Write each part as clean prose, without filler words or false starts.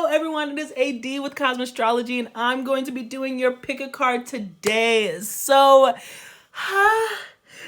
everyone, it is AD with Kosmostrology, and I'm going to be doing your pick a card today. So,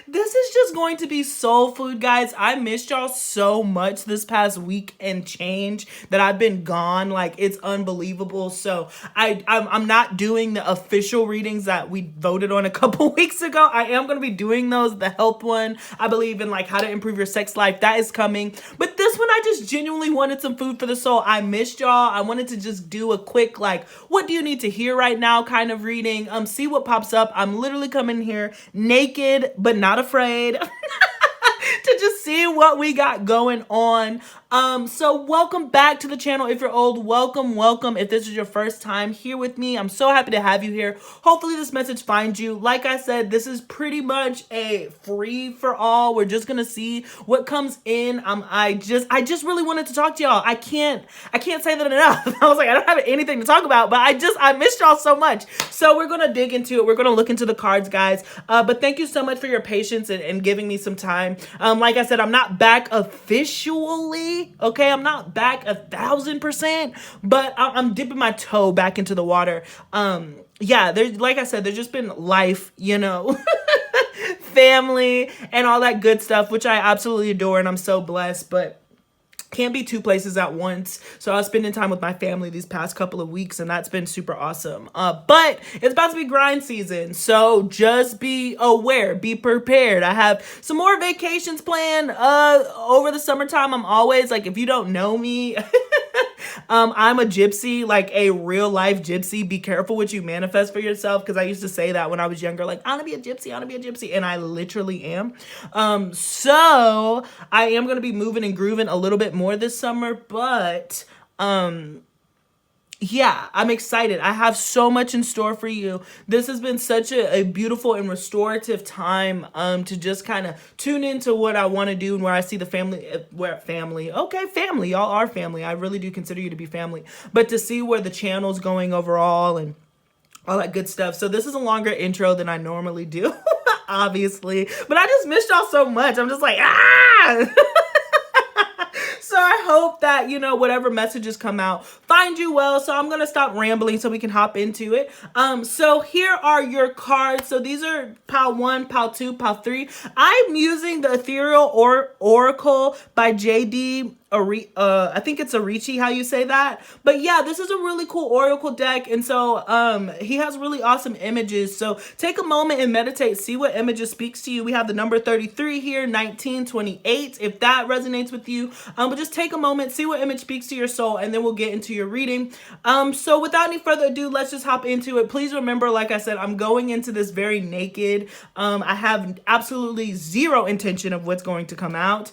this is just going to be soul food, guys. I missed y'all so much this past week and change that I've been gone. Like, it's unbelievable. So I'm not doing the official readings that we voted on a couple weeks ago. I am going to be doing those. The health one, I believe in, like how to improve your sex life, that is coming. But this one, I just genuinely wanted some food for the soul. I missed y'all. I wanted to just do a quick, like, what do you need to hear right now kind of reading. See what pops up. I'm literally coming here naked, but not afraid to just see what we got going on. So welcome back to the channel. If you're old, welcome. If this is your first time here with me, I'm so happy to have you here. Hopefully this message finds you. Like I said, this is pretty much a free for all. We're just gonna see what comes in. I just really wanted to talk to y'all. I can't say that enough. I was like, I don't have anything to talk about, but I missed y'all so much. So we're gonna dig into it. We're gonna look into the cards, guys. But thank you so much for your patience and giving me some time. Like I said, I'm not back officially. Okay, I'm not back 1000%, but I'm dipping my toe back into the water. Yeah, there's, like I said, there's just been life, you know, family and all that good stuff, which I absolutely adore and I'm so blessed, but can't be two places at once. So I was spending time with my family these past couple of weeks and that's been super awesome. But it's about to be grind season. So just be aware, be prepared. I have some more vacations planned over the summertime. I'm always like, if you don't know me, I'm a gypsy, like a real life gypsy. Be careful what you manifest for yourself. Cause I used to say that when I was younger, like, I want to be a gypsy. I want to be a gypsy. And I literally am. So I am going to be moving and grooving a little bit more this summer, but yeah, I'm excited. I have so much in store for you. This has been such a beautiful and restorative time to just kind of tune into what I want to do and where I see the family, family, y'all are family. I really do consider you to be family, but to see where the channel's going overall and all that good stuff. So this is a longer intro than I normally do, obviously, but I just missed y'all so much. I'm just like, So I hope that, you know, whatever messages come out find you well. So I'm going to stop rambling so we can hop into it. So here are your cards. So these are pile 1, pile 2, pile 3. I'm using the Ethereal Oracle by JD. I think it's Arichi, how you say that. But yeah, this is a really cool oracle deck. And so he has really awesome images. So take a moment and meditate. See what images speaks to you. We have the number 33 here, 19, 28, if that resonates with you. But just take a moment, see what image speaks to your soul, and then we'll get into your reading. So without any further ado, let's just hop into it. Please remember, like I said, I'm going into this very naked. I have absolutely zero intention of what's going to come out.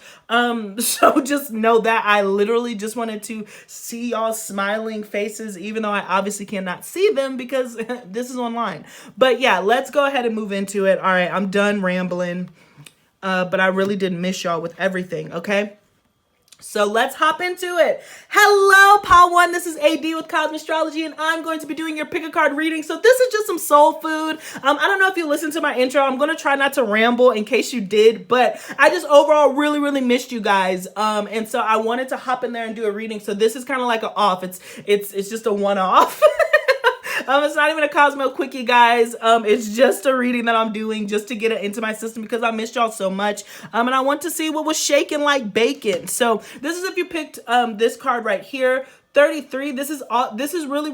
So just know that I literally just wanted to see y'all smiling faces, even though I obviously cannot see them because this is online. But yeah, let's go ahead and move into it. All right, I'm done rambling, but I really did miss y'all with everything, okay? So let's hop into it. Hello, pile 1. This is AD with Kosmostrology, and I'm going to be doing your pick a card reading. So this is just some soul food. I don't know if you listened to my intro. I'm going to try not to ramble in case you did, but I just overall really missed you guys. And so I wanted to hop in there and do a reading. So this is kind of like an off. It's just a one-off. It's not even a Cosmo quickie, guys. It's just a reading that I'm doing just to get it into my system because I missed y'all so much. And I want to see what was shaking like bacon. So this is if you picked this card right here. 33, this is really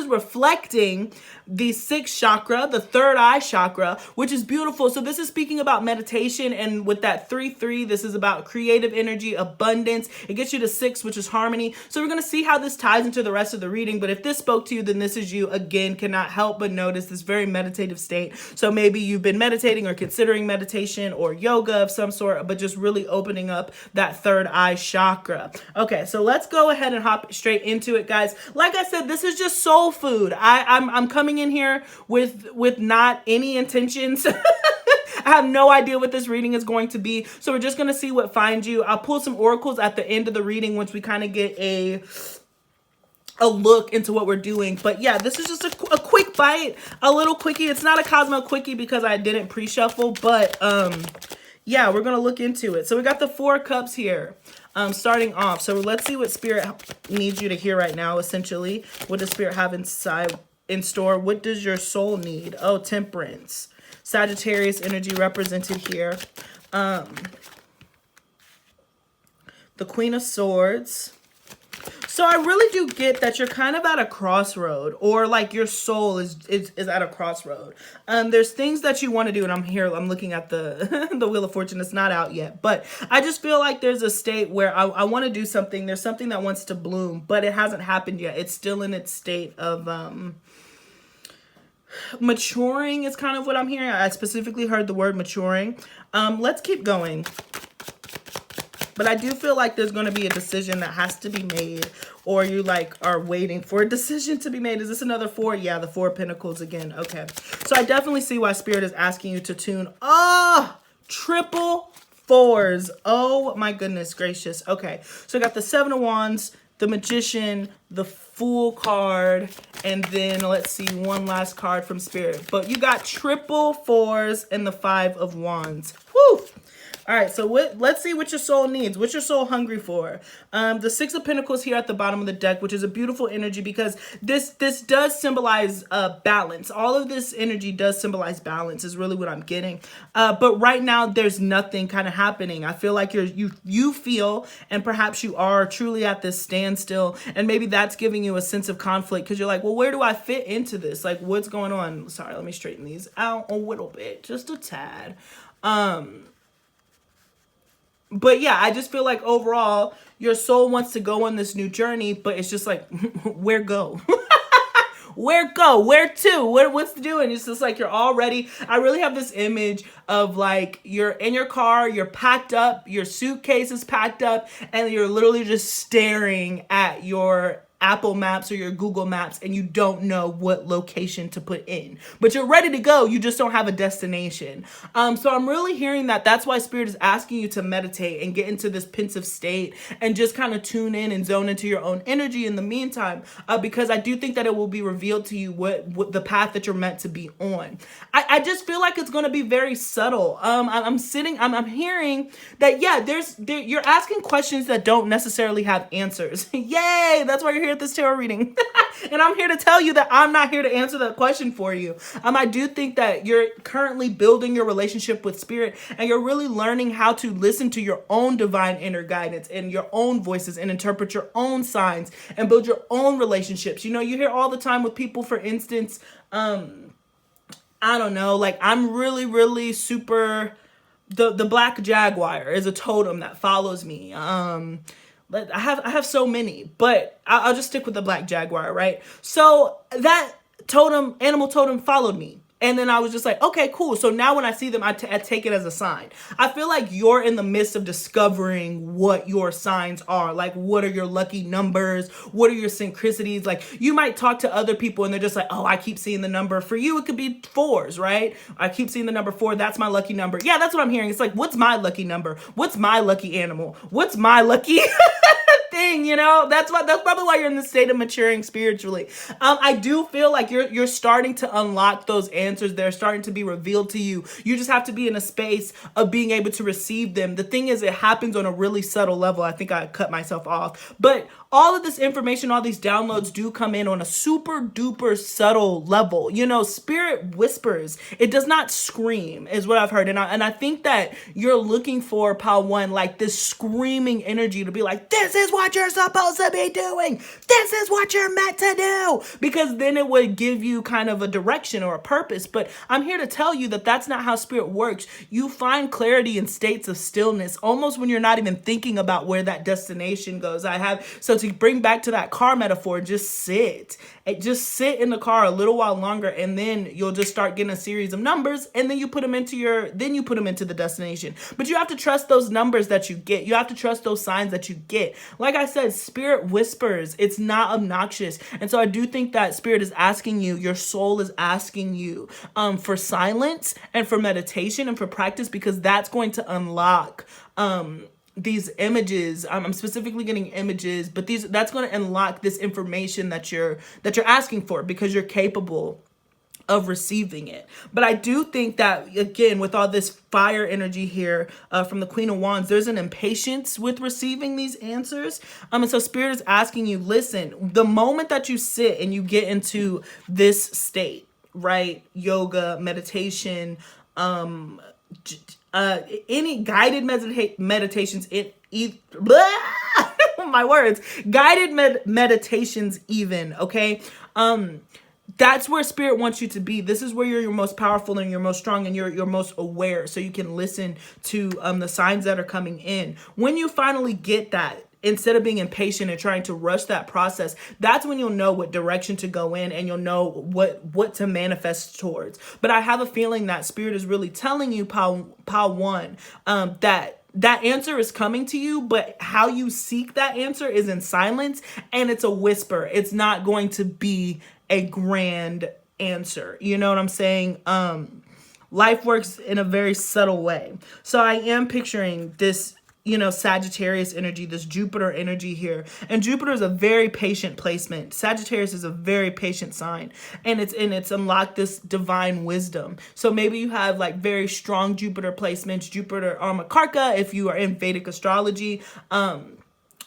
reflecting the 6th chakra, the third eye chakra, which is beautiful. So this is speaking about meditation, and with that 3-3, this is about creative energy, abundance. It gets you to 6, which is harmony. So we're going to see how this ties into the rest of the reading, but if this spoke to you, then this is you. Again, cannot help but notice this very meditative state. So maybe you've been meditating or considering meditation or yoga of some sort, but just really opening up that third eye chakra. Okay, so let's go ahead and hop straight into it, guys. Like I said, this is just soul food. I'm coming in here with not any intentions. I have no idea what this reading is going to be, so we're just going to see what finds you. I'll pull some oracles at the end of the reading once we kind of get a look into what we're doing. But yeah, this is just a quick bite, a little quickie. It's not a Cosmo quickie because I didn't pre-shuffle, but yeah, we're going to look into it. So we got the 4 cups here. Starting off, so let's see what Spirit needs you to hear right now, essentially. What does Spirit have in store? What does your soul need? Oh, Temperance. Sagittarius energy represented here. The Queen of Swords. So I really do get that you're kind of at a crossroad, or like your soul is at a crossroad. There's things that you want to do, and I'm looking at the the Wheel of Fortune. It's not out yet, but I just feel like there's a state where I want to do something. There's something that wants to bloom, but it hasn't happened yet. It's still in its state of maturing is kind of what I'm hearing. I specifically heard the word maturing. Let's keep going. But I do feel like there's going to be a decision that has to be made, or you like are waiting for a decision to be made. Is this another 4? Yeah, the 4 of Pentacles again. Okay. So I definitely see why Spirit is asking you to tune. Oh, triple 4s. Oh my goodness gracious. Okay. So I got the 7 of Wands, the Magician, the Fool card, and then let's see one last card from Spirit. But you got triple 4s and the 5 of Wands. Woo! All right, so let's see what your soul needs. What's your soul hungry for? The 6 of Pentacles here at the bottom of the deck, which is a beautiful energy because this does symbolize balance. All of this energy does symbolize balance is really what I'm getting. But right now, there's nothing kind of happening. I feel like you feel, and perhaps you are truly at this standstill, and maybe that's giving you a sense of conflict because you're like, well, where do I fit into this? Like, what's going on? Sorry, let me straighten these out a little bit, just a tad. But yeah, I just feel like overall, your soul wants to go on this new journey, but it's just like, where go? Where go? Where to? What's doing? It's just like you're all ready. I really have this image of like you're in your car, you're packed up, your suitcase is packed up, and you're literally just staring at your Apple Maps or your Google Maps, and you don't know what location to put in, but you're ready to go. You just don't have a destination. So I'm really hearing that that's why Spirit is asking you to meditate and get into this pensive state and just kind of tune in and zone into your own energy in the meantime, because I do think that it will be revealed to you what the path that you're meant to be on. I just feel like it's going to be very subtle. I'm hearing that, yeah, you're asking questions that don't necessarily have answers. Yay! That's why you're here at this tarot reading. And I'm here to tell you that I'm not here to answer that question for you. I do think that you're currently building your relationship with Spirit, and you're really learning how to listen to your own divine inner guidance and your own voices and interpret your own signs and build your own relationships. You know, you hear all the time with people, for instance, I don't know, like I'm really, really super, the black jaguar is a totem that follows me. I have so many, but I'll just stick with the black jaguar, right? So that animal totem followed me. And then I was just like, okay, cool. So now when I see them, I take it as a sign. I feel like you're in the midst of discovering what your signs are. Like, what are your lucky numbers? What are your synchronicities? Like, you might talk to other people and they're just like, oh, I keep seeing the number. For you, it could be 4s, right? I keep seeing the number 4. That's my lucky number. Yeah, that's what I'm hearing. It's like, what's my lucky number? What's my lucky animal? What's my lucky thing? You know, that's probably why you're in the state of maturing spiritually. I do feel like you're starting to unlock those answers. They're starting to be revealed to you. You just have to be in a space of being able to receive them. The thing is, it happens on a really subtle level. I think I cut myself off, but all of this information, all these downloads do come in on a super duper subtle level. You know, Spirit whispers. It does not scream, is what I've heard. And I think that you're looking for, Pal One, like this screaming energy to be like, this is what you're supposed to be doing. This is what you're meant to do. Because then it would give you kind of a direction or a purpose. But I'm here to tell you that that's not how Spirit works. You find clarity in states of stillness, almost when you're not even thinking about where that destination goes. So to bring back to that car metaphor, just sit in the car a little while longer, and then you'll just start getting a series of numbers, and then you put them into the destination. But you have to trust those numbers that you get. You have to trust those signs that you get. Like I said, Spirit whispers. It's not obnoxious. And so I do think that Spirit is asking you, your soul is asking you for silence and for meditation and for practice, because that's going to unlock these images. I'm specifically getting images, but that's going to unlock this information that you're asking for, because you're capable of receiving it. But I do think that, again, with all this fire energy here from the Queen of Wands, there's an impatience with receiving these answers. And so Spirit is asking you, listen, the moment that you sit and you get into this state, right? Yoga, meditation, any guided meditations, my words, guided meditations even, okay? That's where Spirit wants you to be. This is where you're your most powerful and you're most strong and you're most aware, so you can listen to the signs that are coming in. When you finally get that, instead of being impatient and trying to rush that process, that's when you'll know what direction to go in and you'll know what to manifest towards. But I have a feeling that Spirit is really telling you, Pile 1, that answer is coming to you, but how you seek that answer is in silence and it's a whisper. It's not going to be a grand answer. You know what I'm saying? Life works in a very subtle way. So I am picturing this, Sagittarius energy, this Jupiter energy here. And Jupiter is a very patient placement. Sagittarius is a very patient sign. And it's unlocked this divine wisdom. So maybe you have like very strong Jupiter placements, Jupiter Karka, if you are in Vedic astrology,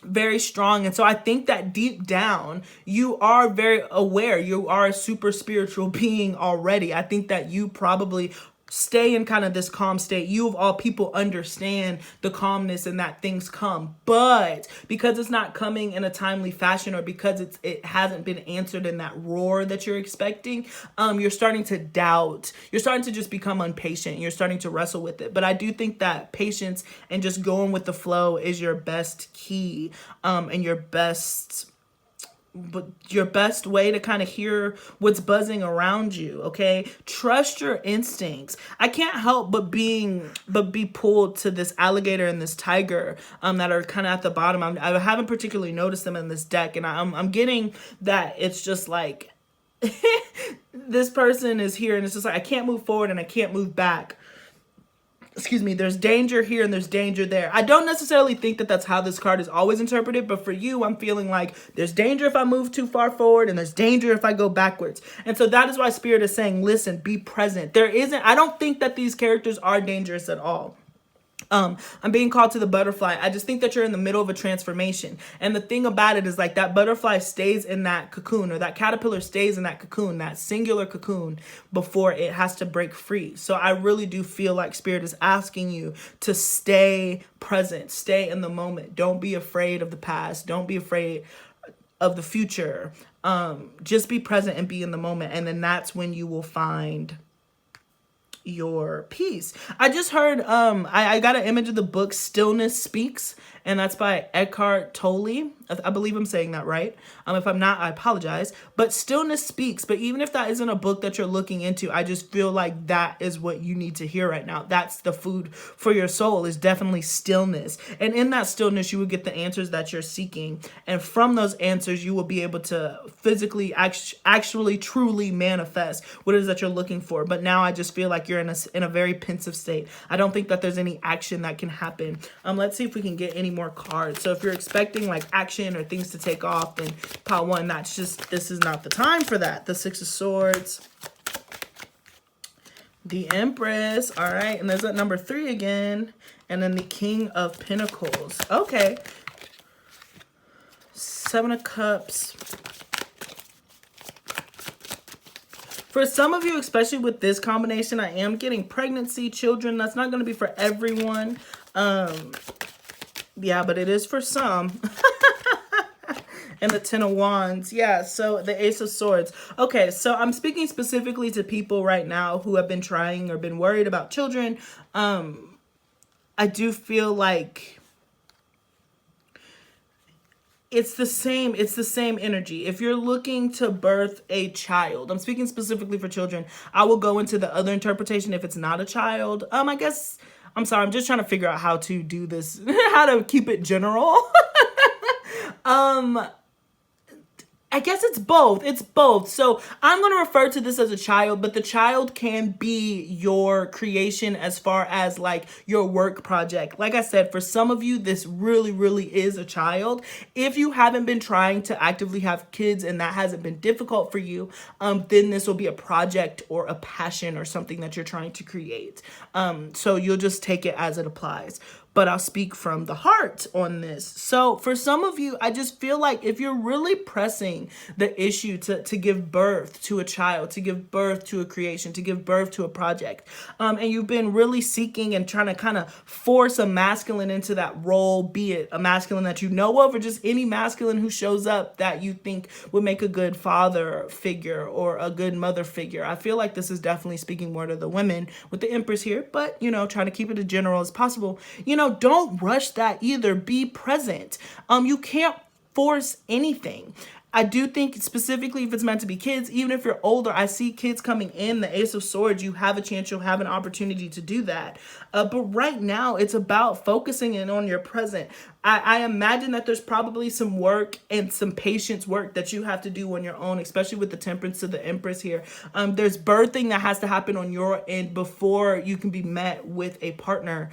very strong. And so I think that deep down, you are very aware. You are a super spiritual being already. I think that you probably stay in kind of this calm state. You of all people understand the calmness and that things come, but because it's not coming in a timely fashion, or because it hasn't been answered in that roar that you're expecting, you're starting to doubt. You're starting to just become impatient. You're starting to wrestle with it. But I do think that patience and just going with the flow is your best key, and your best way to kind of hear what's buzzing around you. Okay, trust your instincts. I can't help but be pulled to this alligator and this tiger that are kind of at the bottom. I haven't particularly noticed them in this deck, and I'm getting that it's just like this person is here and it's just like I can't move forward and I can't move back. Excuse me, there's danger here and there's danger there. I don't necessarily think that that's how this card is always interpreted, but for you, I'm feeling like there's danger if I move too far forward and there's danger if I go backwards. And so that is why Spirit is saying, listen, be present. I don't think that these characters are dangerous at all. I'm being called to the butterfly. I just think that you're in the middle of a transformation. And the thing about it is like that butterfly stays in that cocoon, or that caterpillar stays in that cocoon, that singular cocoon, before it has to break free. So I really do feel like Spirit is asking you to stay present, stay in the moment. Don't be afraid of the past. Don't be afraid of the future. Just be present and be in the moment. And then that's when you will find your peace. I just heard, I got an image of the book Stillness Speaks, and that's by Eckhart Tolle. I believe I'm saying that right. If I'm not, I apologize. But Stillness Speaks. But even if that isn't a book that you're looking into, I just feel like that is what you need to hear right now. That's the food for your soul, is definitely stillness. And in that stillness, you will get the answers that you're seeking. And from those answers, you will be able to physically, actually, truly manifest what it is that you're looking for. But now I just feel like you're in a very pensive state. I don't think that there's any action that can happen. Let's see if we can get any more cards. So if you're expecting like action or things to take off, then pile 1, this is not the time for that. The 6 of Swords, the Empress, all right, and there's that number 3 again, and then the King of Pentacles. Okay, 7 of Cups. For some of you, especially with this combination, I am getting pregnancy, children. That's not going to be for everyone. Yeah, but it is for some. And the 10 of Wands. Yeah, so the Ace of Swords. Okay, so I'm speaking specifically to people right now who have been trying or been worried about children. I do feel like it's the same energy. If you're looking to birth a child, I'm speaking specifically for children. I will go into the other interpretation if it's not a child. I guess, I'm sorry, I'm just trying to figure out how to do this, how to keep it general. I guess it's both. It's both. So I'm going to refer to this as a child, but the child can be your creation as far as like your work project. Like I said, for some of you, this really, really is a child. If you haven't been trying to actively have kids and that hasn't been difficult for you, then this will be a project or a passion or something that you're trying to create. So you'll just take it as it applies. But I'll speak from the heart on this. So for some of you, I just feel like if you're really pressing the issue to give birth to a child, to give birth to a creation, to give birth to a project, and you've been really seeking and trying to kind of force a masculine into that role, be it a masculine that you know of or just any masculine who shows up that you think would make a good father figure or a good mother figure. I feel like this is definitely speaking more to the women with the Empress here, but, you know, trying to keep it as general as possible. You know, don't rush that either. Be present. You can't force anything. I do think specifically if it's meant to be kids, even if you're older, I see kids coming in, the Ace of Swords, you have a chance, you'll have an opportunity to do that. But right now it's about focusing in on your present. I imagine that there's probably some work and some patience work that you have to do on your own, especially with the Temperance to the Empress here. There's birthing that has to happen on your end before you can be met with a partner.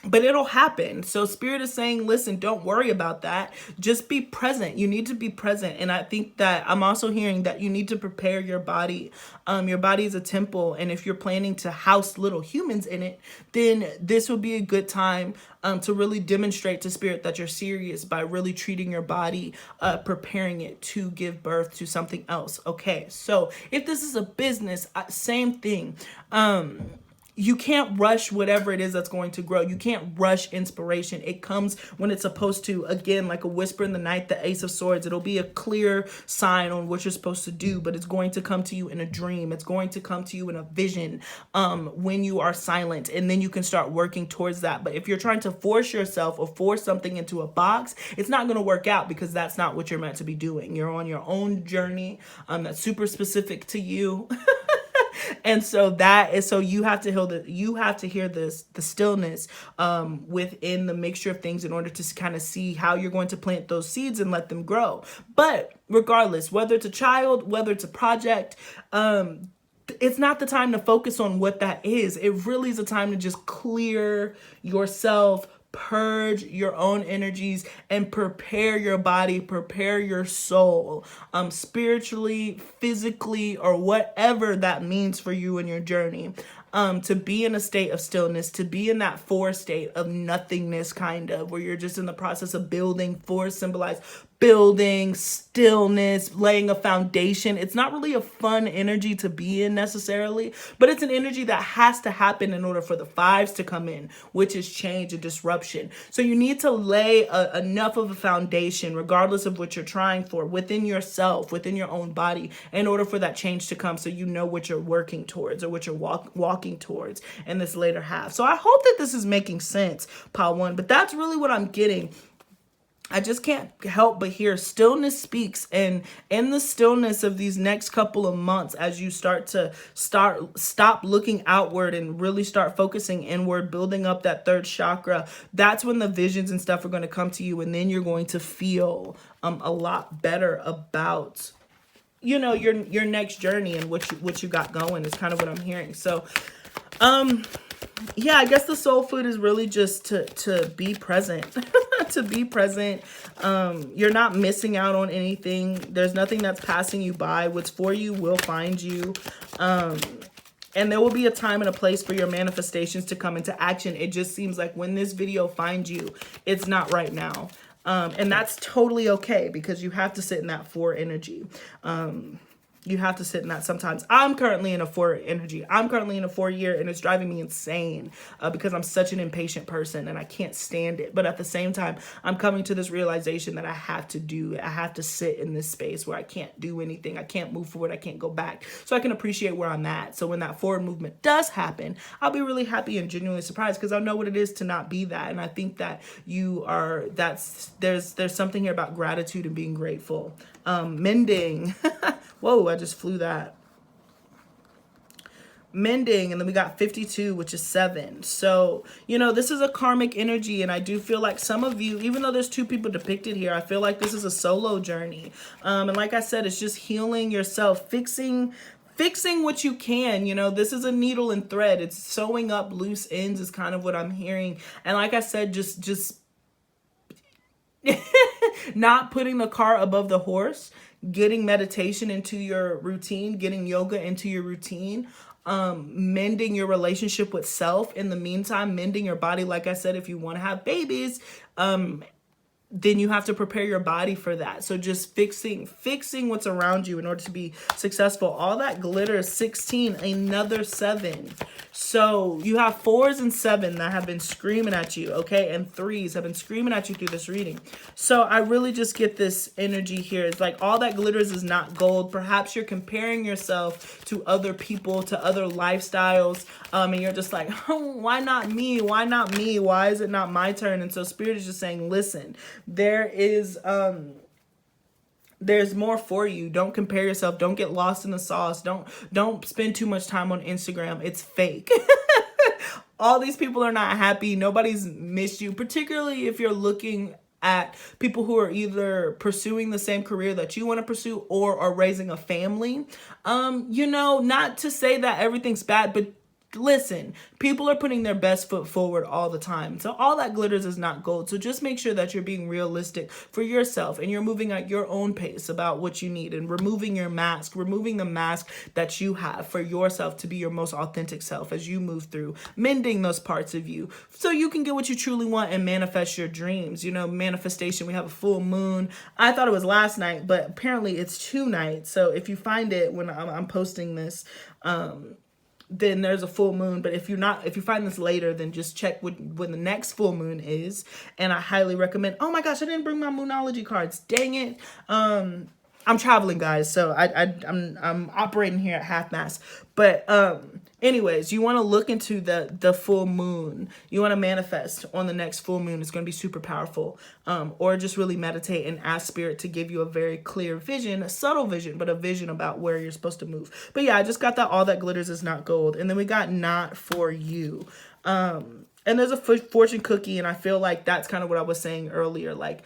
But it'll happen. So Spirit is saying, listen, don't worry about that. Just be present. You need to be present. And I think that I'm also hearing that you need to prepare your body. Your body is a temple. And if you're planning to house little humans in it, then this will be a good time to really demonstrate to Spirit that you're serious by really treating your body, preparing it to give birth to something else. Okay, so if this is a business, same thing. You can't rush whatever it is that's going to grow. You can't rush inspiration. It comes when it's supposed to. Again, like a whisper in the night, the Ace of Swords. It'll be a clear sign on what you're supposed to do, but it's going to come to you in a dream. It's going to come to you in a vision when you are silent, and then you can start working towards that. But if you're trying to force yourself or force something into a box, it's not going to work out because that's not what you're meant to be doing. You're on your own journey that's super specific to you. And so you have to hear the stillness within the mixture of things in order to kind of see how you're going to plant those seeds and let them grow. But regardless, whether it's a child, whether it's a project, it's not the time to focus on what that is. It really is a time to just clear yourself, purge your own energies, and prepare your body, prepare your soul, spiritually, physically, or whatever that means for you in your journey, to be in a state of stillness, to be in that forest state of nothingness, kind of, where you're just in the process of building. Forest symbolize building, stillness, laying a foundation. It's not really a fun energy to be in necessarily, but it's an energy that has to happen in order for the fives to come in, which is change and disruption. So you need to lay enough of a foundation, regardless of what you're trying for, within yourself, within your own body, in order for that change to come, so you know what you're working towards or what you're walking towards in this later half. So I hope that this is making sense, Pile 1, but that's really what I'm getting. I just can't help but hear stillness speaks, and in the stillness of these next couple of months, as you stop looking outward and really start focusing inward, building up that third chakra, that's when the visions and stuff are going to come to you, and then you're going to feel a lot better about, you know, your next journey and what you got going is kind of what I'm hearing. So yeah, I guess the soul food is really just to be present. To be present. You're not missing out on anything. There's nothing that's passing you by. What's for you will find you. And there will be a time and a place for your manifestations to come into action. It just seems like when this video finds you, it's not right now. And that's totally okay, because you have to sit in that 4 energy. You have to sit in that sometimes. I'm currently in a 4 energy. I'm currently in a 4 year, and it's driving me insane because I'm such an impatient person and I can't stand it. But at the same time, I'm coming to this realization that I have to sit in this space where I can't do anything. I can't move forward. I can't go back. So I can appreciate where I'm at. So when that forward movement does happen, I'll be really happy and genuinely surprised, because I know what it is to not be that. And I think that there's something here about gratitude and being grateful. Mending. Whoa, I just flew that. mending, and then we got 52, which is 7. So, you know, this is a karmic energy, and I do feel like some of you, even though there's 2 people depicted here, I feel like this is a solo journey. And like I said, it's just healing yourself, fixing what you can. You know, this is a needle and thread. It's sewing up loose ends is kind of what I'm hearing. And like I said, just not putting the cart above the horse, getting meditation into your routine, getting yoga into your routine, mending your relationship with self. In the meantime, mending your body. Like I said, if you want to have babies, then you have to prepare your body for that. So just fixing what's around you in order to be successful. All that glitter, 16, another 7. So you have 4s and 7 that have been screaming at you, okay? And 3s have been screaming at you through this reading. So I really just get this energy here. It's like all that glitters is not gold. Perhaps you're comparing yourself to other people, to other lifestyles, and you're just like, oh, why not me? Why not me? Why is it not my turn? And so Spirit is just saying, listen, there's more for you. Don't compare yourself. Don't get lost in the sauce. Don't spend too much time on Instagram. It's fake. All these people are not happy. Nobody's missed you, particularly if you're looking at people who are either pursuing the same career that you want to pursue or are raising a family. You know, not to say that everything's bad, but listen, people are putting their best foot forward all the time. So all that glitters is not gold. So just make sure that you're being realistic for yourself and you're moving at your own pace about what you need and removing your mask, removing the mask that you have for yourself to be your most authentic self as you move through mending those parts of you so you can get what you truly want and manifest your dreams. You know, manifestation, we have a full moon. I thought it was last night, but apparently it's 2 nights. So if you find it when I'm posting this, then there's a full moon. But if you find this later, then just check when the next full moon is. And I highly recommend. Oh my gosh, I didn't bring my Moonology cards. Dang it. I'm traveling, guys, so I'm operating here at half mast. But anyways, you want to look into the full moon. You want to manifest on the next full moon. It's going to be super powerful. Or just really meditate and ask Spirit to give you a very clear vision, a subtle vision, but a vision about where you're supposed to move. But yeah, I just got that all that glitters is not gold. And then we got not for you. And there's a fortune cookie, and I feel like that's kind of what I was saying earlier. Like,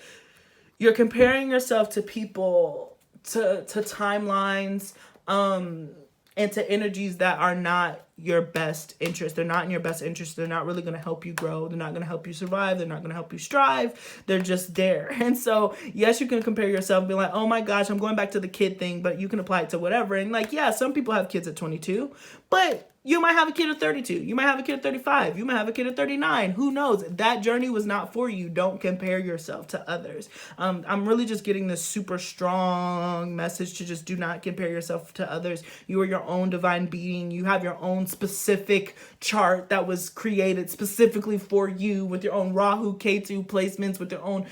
you're comparing yourself to people, to timelines, and to energies that are not your best interest. They're not in your best interest. They're not really going to help you grow. They're not going to help you survive. They're not going to help you strive. They're just there. And so, yes, you can compare yourself and be like, oh my gosh, I'm going back to the kid thing, but you can apply it to whatever. And like, yeah, some people have kids at 22, but you might have a kid at 32. You might have a kid at 35. You might have a kid at 39. Who knows? That journey was not for you. Don't compare yourself to others. I'm really just getting this super strong message to just do not compare yourself to others. You are your own divine being. You have your own specific chart that was created specifically for you with your own Rahu, Ketu placements, with your own,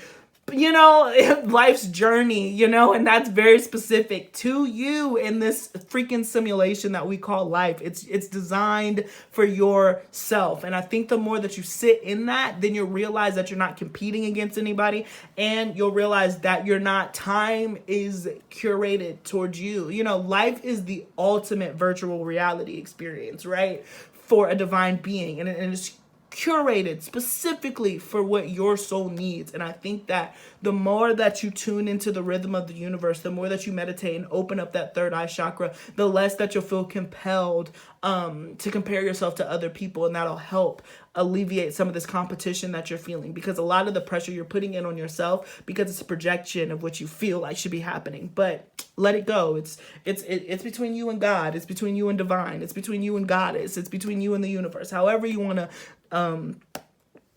you know, life's journey, you know, and that's very specific to you in this freaking simulation that we call life. It's designed for yourself. And I think the more that you sit in that, then you'll realize that you're not competing against anybody, and you'll realize that time is curated towards you. You know, life is the ultimate virtual reality experience, right? For a divine being. And it's curated specifically for what your soul needs. And I think that the more that you tune into the rhythm of the universe, the more that you meditate and open up that third eye chakra, the less that you'll feel compelled to compare yourself to other people. And that'll help alleviate some of this competition that you're feeling, because a lot of the pressure you're putting in on yourself because it's a projection of what you feel like should be happening. But let it go. It's between you and God. It's between you and divine. It's between you and Goddess. It's between you and the universe. However you want to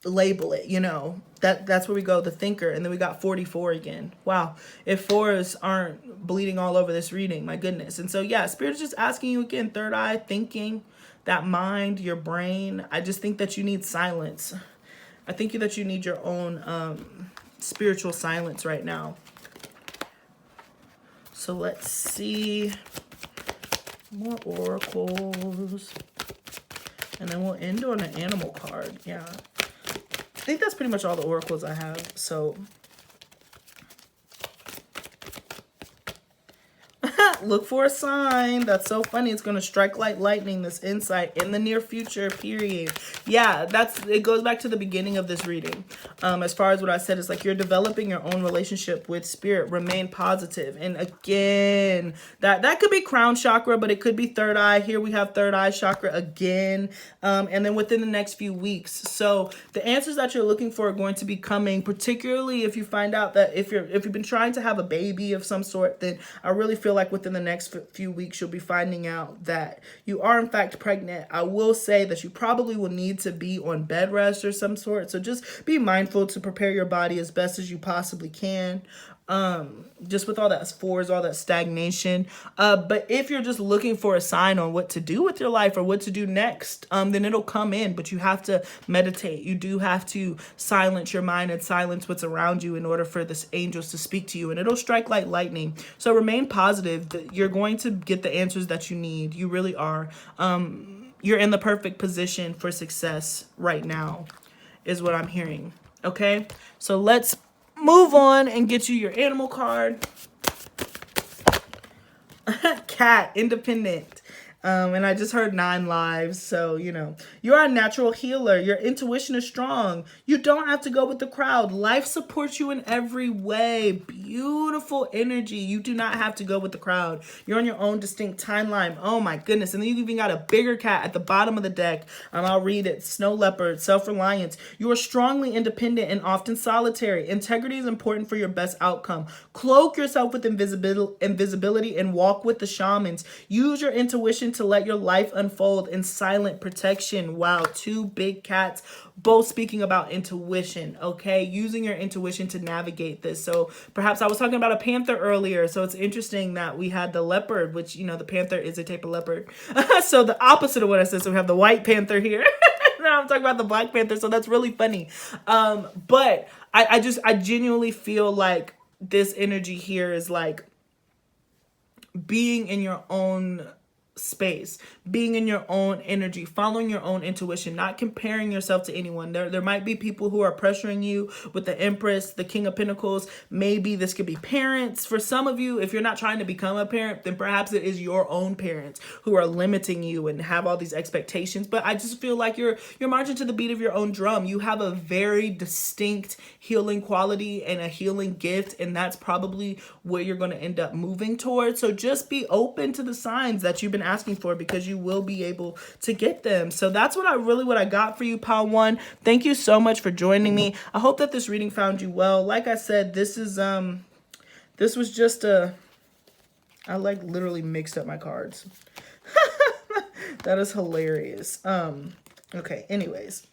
label it, you know, that's where we go, the thinker. And then we got 44 again. Wow. If 4s aren't bleeding all over this reading, my goodness. And so, yeah, Spirit is just asking you again, third eye, thinking, that mind, your brain. I just think that you need silence. I think that you need your own spiritual silence right now. So let's see more oracles. And then we'll end on an animal card. Yeah. I think that's pretty much all the oracles I have. So look for a sign. That's so funny. It's going to strike like lightning, this insight in the near future, period. Yeah, it goes back to the beginning of this reading. As far as what I said, it's like you're developing your own relationship with spirit. Remain positive. And again, that could be crown chakra, but it could be third eye. Here we have third eye chakra again. And then within the next few weeks. So the answers that you're looking for are going to be coming, particularly if you find out that if you've been trying to have a baby of some sort, then I really feel like within the next few weeks, you'll be finding out that you are in fact pregnant. I will say that you probably will need to be on bed rest or some sort. So just be mindful to prepare your body as best as you possibly can. Just with all that spores, all that stagnation. But if you're just looking for a sign on what to do with your life or what to do next, then it'll come in, but you have to meditate. You do have to silence your mind and silence what's around you in order for this angels to speak to you, and it'll strike like lightning. So remain positive. You're going to get the answers that you need. You really are. You're in the perfect position for success right now, is what I'm hearing. Okay, so let's move on and get you your animal card. Cat, independent. And I just heard 9 lives. So, you know, you're a natural healer. Your intuition is strong. You don't have to go with the crowd. Life supports you in every way. Beautiful energy. You do not have to go with the crowd. You're on your own distinct timeline. Oh my goodness. And then you even got a bigger cat at the bottom of the deck. I'll read it. Snow leopard, self-reliance. You are strongly independent and often solitary. Integrity is important for your best outcome. Cloak yourself with invisibility and walk with the shamans. Use your intuition to let your life unfold in silent protection. Wow, 2 big cats, both speaking about intuition, okay? Using your intuition to navigate this. So perhaps I was talking about a panther earlier, so it's interesting that we had the leopard, which, you know, the panther is a type of leopard. So the opposite of what I said, so we have the white panther here. Now I'm talking about the black panther, so that's really funny. But I genuinely feel like this energy here is like being in your own space, being in your own energy, following your own intuition, not comparing yourself to anyone. There might be people who are pressuring you with the Empress, the King of Pentacles. Maybe this could be parents. For some of you, if you're not trying to become a parent, then perhaps it is your own parents who are limiting you and have all these expectations. But I just feel like you're marching to the beat of your own drum. You have a very distinct healing quality and a healing gift, and that's probably where you're going to end up moving towards. So just be open to the signs that you've been asking for, because you will be able to get them. So that's what I got for you, Pile 1. Thank you so much for joining me. I hope that this reading found you well. Like I said, this was just I like literally mixed up my cards. That is hilarious. Okay, anyways.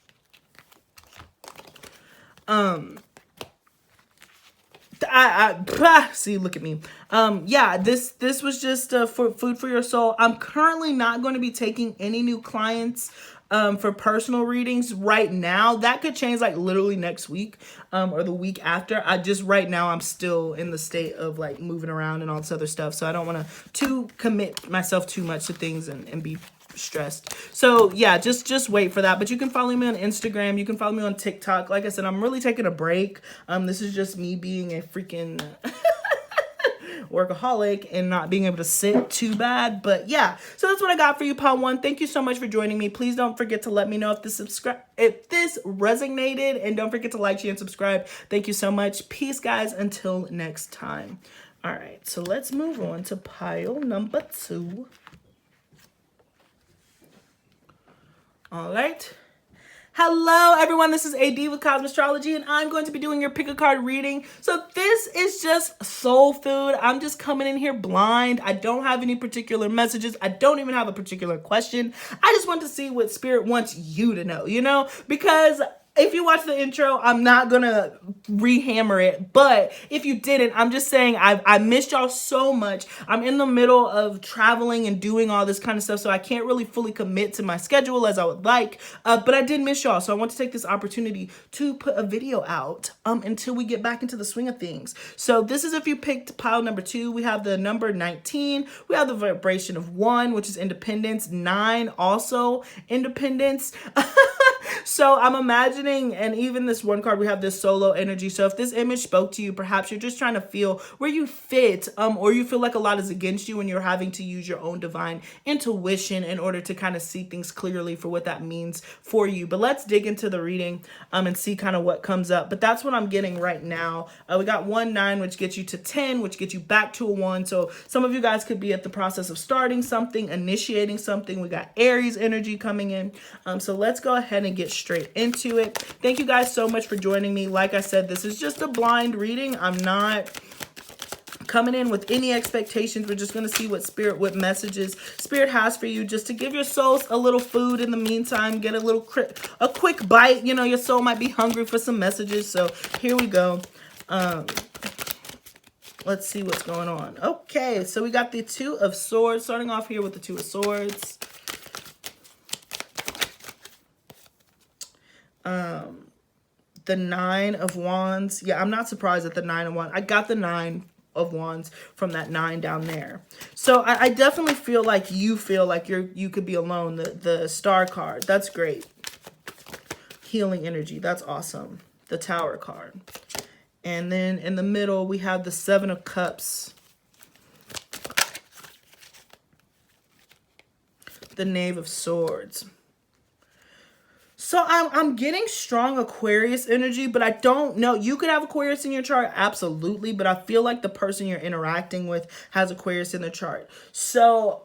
See, look at me. Yeah, this was just for food for your soul. I'm currently not going to be taking any new clients for personal readings right now. That could change like literally next week or the week after. Right now I'm still in the state of like moving around and all this other stuff, so I don't want to commit myself too much to things and be stressed. So yeah, just wait for that. But you can follow me on Instagram, you can follow me on TikTok. Like I said, I'm really taking a break. This is just me being a freaking workaholic and not being able to sit too bad. But yeah, so that's what I got for you, Pile 1. Thank you so much for joining me. Please don't forget to let me know if this resonated, and don't forget to like, share, and subscribe. Thank you so much. Peace, guys, until next time. All right, so let's move on to pile number 2. All right. Hello, everyone. This is AD with Kosmostrology, and I'm going to be doing your pick a card reading. So this is just soul food. I'm just coming in here blind. I don't have any particular messages. I don't even have a particular question. I just want to see what Spirit wants you to know, you know, because if you watch the intro, I'm not gonna rehammer it, but if you didn't, I'm just saying I missed y'all so much. I'm in the middle of traveling and doing all this kind of stuff, so I can't really fully commit to my schedule as I would like, but I did miss y'all, so I want to take this opportunity to put a video out until we get back into the swing of things. So this is if you picked pile number 2. We have the number 19. We have the vibration of 1, which is independence. 9, also independence. So I'm imagining, and even this one card, we have this solo energy. So if this image spoke to you, perhaps you're just trying to feel where you fit, or you feel like a lot is against you and you're having to use your own divine intuition in order to kind of see things clearly for what that means for you. But let's dig into the reading and see kind of what comes up. But that's what I'm getting right now. We got 1, 9, which gets you to 10, which gets you back to a 1. So some of you guys could be at the process of starting something, initiating something. We got Aries energy coming in. So let's go ahead and get straight into it. Thank you guys so much for joining me. Like I said, this is just a blind reading. I'm not coming in with any expectations. We're just going to see what messages Spirit has for you, just to give your souls a little food in the meantime, get a quick bite. You know, your soul might be hungry for some messages. So here we go. Let's see what's going on. Okay, so we got the 2 of Swords, starting off here with the 2 of Swords. The 9 of Wands. Yeah, I'm not surprised at the 9 of Wands. I got the 9 of Wands from that 9 down there. So I definitely feel like you you could be alone. The Star card, that's great. Healing energy, that's awesome. The Tower card. And then in the middle, we have the 7 of Cups. The Knave of Swords. So I'm getting strong Aquarius energy, but I don't know. You could have Aquarius in your chart, absolutely, but I feel like the person you're interacting with has Aquarius in the chart. So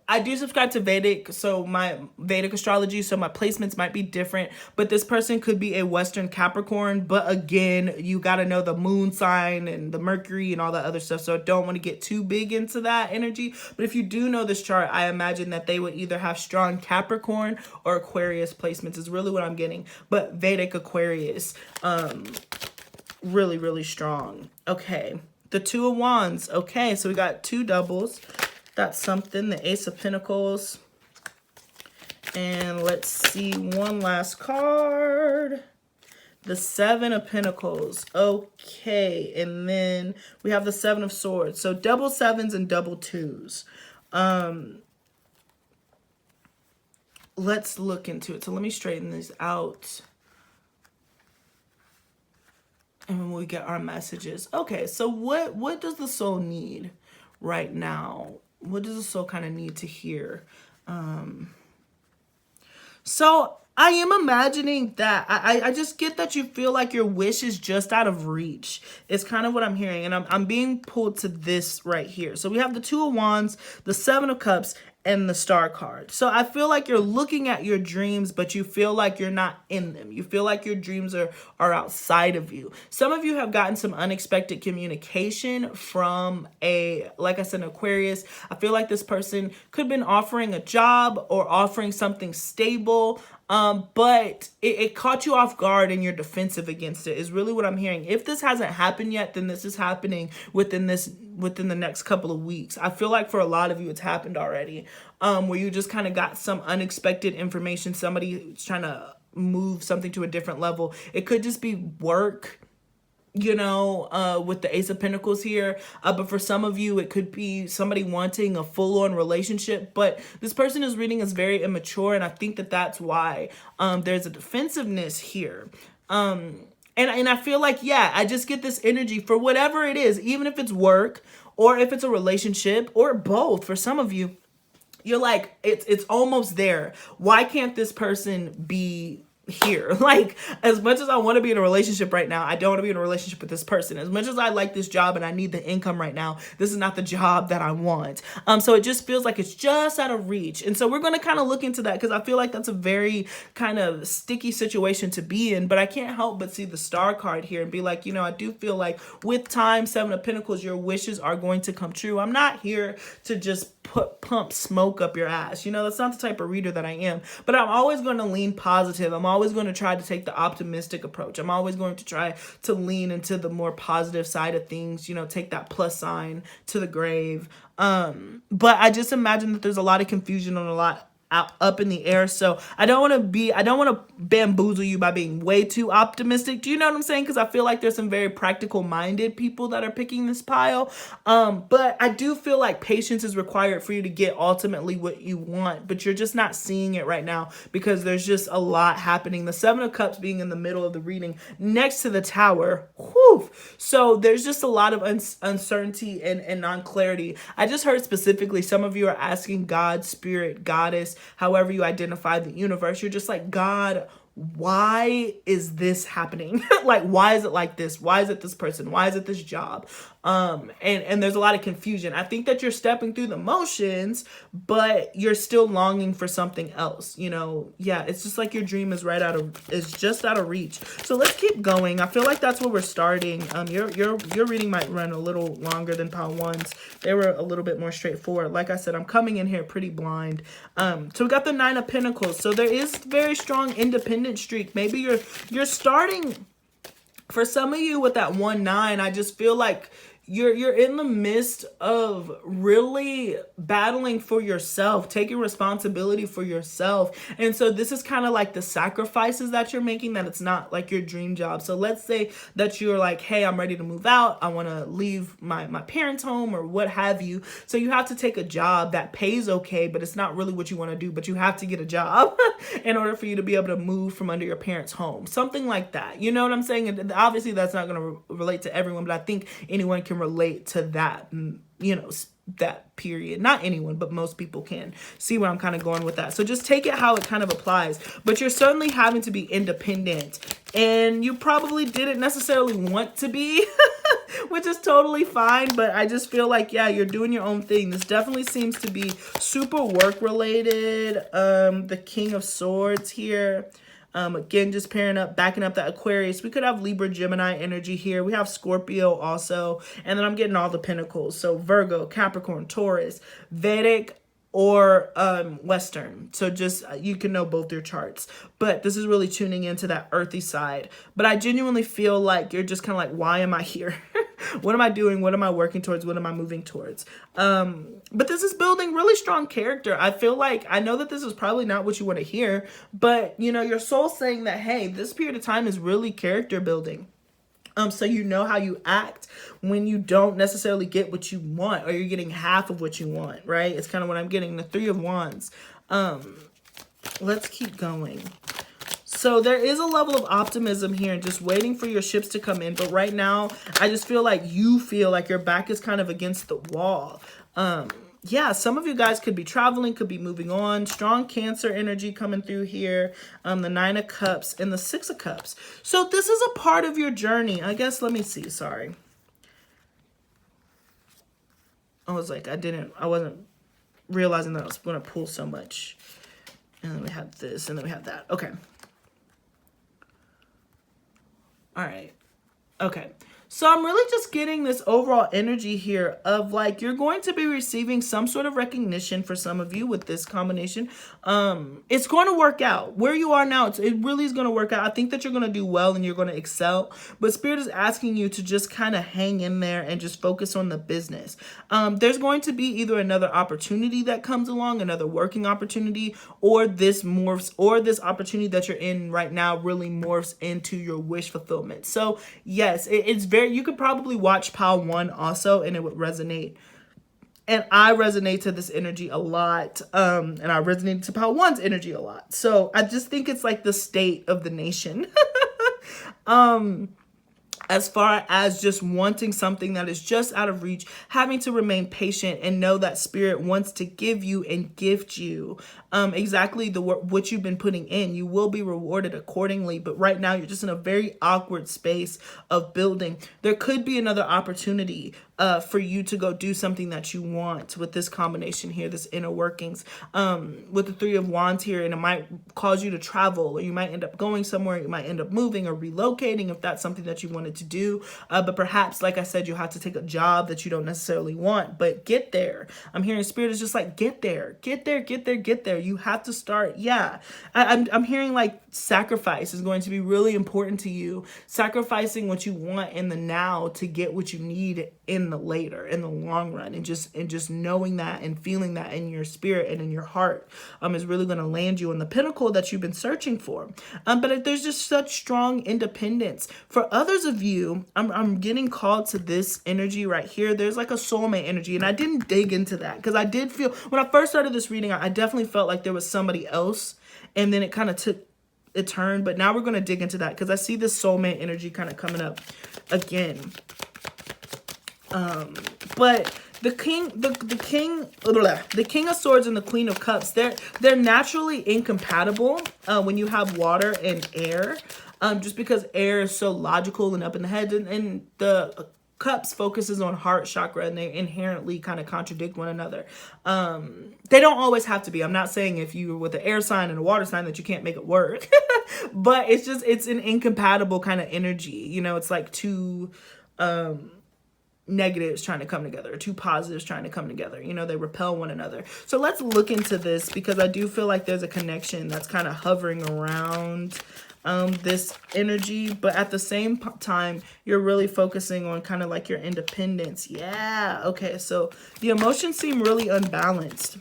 I do subscribe to Vedic, so my Vedic astrology, so my placements might be different, but this person could be a Western Capricorn. But again, you got to know the moon sign and the Mercury and all that other stuff, so I don't want to get too big into that energy. But if you do know this chart, I imagine that they would either have strong Capricorn or Aquarius placements is really what I'm getting. But Vedic Aquarius, really, really strong. Okay, the 2 of Wands. Okay, so we got 2 doubles. That's something. The Ace of Pentacles. And let's see one last card. The 7 of Pentacles. Okay. And then we have the 7 of Swords. So double 7s and double 2s. Let's look into it. So let me straighten this out. And when we get our messages. Okay. So what does the soul need right now? What does the soul kind of need to hear? So I am imagining that I just get that you feel like your wish is just out of reach. It's kind of what I'm hearing. And I'm being pulled to this right here. So we have the 2 of Wands, the 7 of Cups, and the Star card. So I feel like you're looking at your dreams, but you feel like you're not in them. You feel like your dreams are outside of you. Some of you have gotten some unexpected communication from like I said, an Aquarius. I feel like this person could have been offering a job or offering something stable. But it caught you off guard and you're defensive against it is really what I'm hearing. If this hasn't happened yet, then this is happening within the next couple of weeks. I feel like for a lot of you, it's happened already, where you just kind of got some unexpected information. Somebody's trying to move something to a different level. It could just be work, you know, with the Ace of Pentacles here. But for some of you, it could be somebody wanting a full-on relationship. But this person is reading as very immature, and I think that that's why there's a defensiveness here. And I feel like, yeah, I just get this energy for whatever it is, even if it's work or if it's a relationship or both. For some of you, you're like, it's almost there. Why can't this person be here? Like, as much as I want to be in a relationship right now, I don't want to be in a relationship with this person. As much as I like this job and I need the income right now, this is not the job that I want. So it just feels like it's just out of reach. And so we're going to kind of look into that, because I feel like that's a very kind of sticky situation to be in. But I can't help but see the Star card here and be like, you know, I do feel like with time, 7 of Pentacles, your wishes are going to come true. I'm not here to just pump smoke up your ass. You know, that's not the type of reader that I am. But I'm always going to lean positive. I'm always going to try to take the optimistic approach. I'm always going to try to lean into the more positive side of things, you know, take that plus sign to the grave. But I just imagine that there's a lot of confusion on a lot up in the air. So I don't want to bamboozle you by being way too optimistic. Do you know what I'm saying? Because I feel like there's some very practical minded people that are picking this pile. But I do feel like patience is required for you to get ultimately what you want, but you're just not seeing it right now because there's just a lot happening. The Seven of Cups being in the middle of the reading next to the Tower. Whew. So there's just a lot of uncertainty and non-clarity. I just heard specifically some of you are asking God, Spirit, Goddess, however you identify the universe. You're just like, God, why is this happening? Like, why is it like this? Why is it this person? Why is it this job? And there's a lot of confusion. I think that you're stepping through the motions, but you're still longing for something else. You know, yeah, it's just like your dream is just out of reach. So let's keep going. I feel like that's where we're starting. Your reading might run a little longer than pile ones. They were a little bit more straightforward. Like I said, I'm coming in here pretty blind. So we got the Nine of Pentacles. So there is very strong independent streak. Maybe you're starting, for some of you with that 1-9, I just feel like you're in the midst of really battling for yourself, taking responsibility for yourself. And so this is kind of like the sacrifices that you're making, that it's not like your dream job. So let's say that you're like, hey, I'm ready to move out. I want to leave my parents' home or what have you. So you have to take a job that pays okay, but it's not really what you want to do, but you have to get a job in order for you to be able to move from under your parents' home. Something like that. You know what I'm saying? And obviously that's not going to relate to everyone, but I think anyone can relate to that, you know, that period. Not anyone, but most people can see where I'm kind of going with that. So just take it how it kind of applies. But you're certainly having to be independent, and you probably didn't necessarily want to be, which is totally fine. But I just feel like, yeah, you're doing your own thing. This definitely seems to be super work related. The King of Swords here. Again, just backing up that Aquarius. We could have Libra, Gemini energy here. We have Scorpio also. And then I'm getting all the pentacles. So Virgo, Capricorn, Taurus, Vedic, or Western. So just, you can know both your charts. But this is really tuning into that earthy side. But I genuinely feel like you're just kind of like, why am I here? What am I doing? What am I working towards? What am I moving towards? But this is building really strong character. I feel like, I know that this is probably not what you want to hear, but you know, your soul's saying that, hey, this period of time is really character building. So you know how you act when you don't necessarily get what you want, or you're getting half of what you want, right? It's kind of what I'm getting. The Three of Wands. Let's keep going. So there is a level of optimism here and just waiting for your ships to come in. But right now, I just feel like your back is kind of against the wall. Yeah, some of you guys could be traveling, could be moving on. Strong Cancer energy coming through here. The Nine of Cups and the Six of Cups. So this is a part of your journey. I guess, let me see. Sorry. I was like, I wasn't realizing that I was going to pull so much. And then we have this, and then we have that. Okay. All right. Okay. So I'm really just getting this overall energy here of like, you're going to be receiving some sort of recognition for some of you with this combination. It's going to work out. Where you are now, it really is going to work out. I think that you're going to do well and you're going to excel. But Spirit is asking you to just kind of hang in there and just focus on the business. There's going to be either another opportunity that comes along, another working opportunity, or this opportunity that you're in right now really morphs into your wish fulfillment. So yes, it's very, you could probably watch pile 1 also and it would resonate. And I resonate to this energy a lot. And I resonate to pile 1's energy a lot. So I just think it's like the state of the nation. As far as just wanting something that is just out of reach, having to remain patient and know that Spirit wants to give you and gift you exactly what you've been putting in. You will be rewarded accordingly, but right now you're just in a very awkward space of building. There could be another opportunity for you to go do something that you want with this combination here, this inner workings, with the Three of Wands here, and it might cause you to travel, or you might end up going somewhere, you might end up moving or relocating if that's something that you wanted to do. But perhaps, like I said, you'll have to take a job that you don't necessarily want, but get there. I'm hearing Spirit is just like, get there, get there, get there, get there. You have to start. Yeah. I'm hearing like sacrifice is going to be really important to you. Sacrificing what you want in the now to get what you need in in the later, in the long run, and just knowing that and feeling that in your spirit and in your heart is really going to land you on the pinnacle that you've been searching for. But there's just such strong independence. For others of you, I'm getting called to this energy right here. There's like a soulmate energy, and I didn't dig into that because I did feel, when I first started this reading, I definitely felt like there was somebody else, and then it kind of took a turn. But now we're going to dig into that because I see this soulmate energy kind of coming up again. But the King of Swords and the Queen of Cups, they're naturally incompatible when you have water and air, just because air is so logical and up in the head, and the Cups focuses on heart chakra, and they inherently kind of contradict one another. They don't always have to be. I'm not saying if you're with an air sign and a water sign that you can't make it work, but it's an incompatible kind of energy. You know, it's like two negatives trying to come together, two positives trying to come together. You know, they repel one another. So let's look into this because I do feel like there's a connection that's kind of hovering around this energy, but at the same time, you're really focusing on kind of like your independence. Yeah. Okay. So the emotions seem really unbalanced.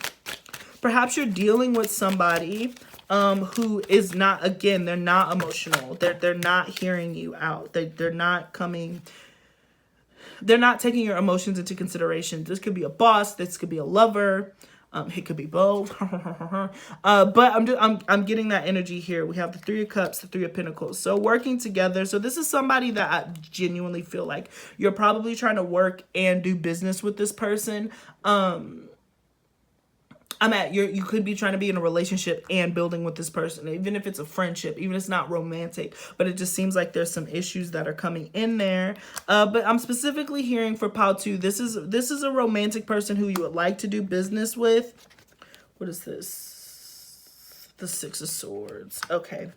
Perhaps you're dealing with somebody who is not, again, they're not emotional. They're not hearing you out. They're not coming. They're not taking your emotions into consideration. This could be a boss. This could be a lover. It could be both. But I'm getting that energy here. We have the Three of Cups, the Three of Pentacles. So working together. So this is somebody that I genuinely feel like you're probably trying to work and do business with this person. You could be trying to be in a relationship and building with this person, even if it's a friendship, even if it's not romantic, but it just seems like there's some issues that are coming in there. But I'm specifically hearing for Pile 2, this is a romantic person who you would like to do business with. What is this? The Six of Swords. Okay.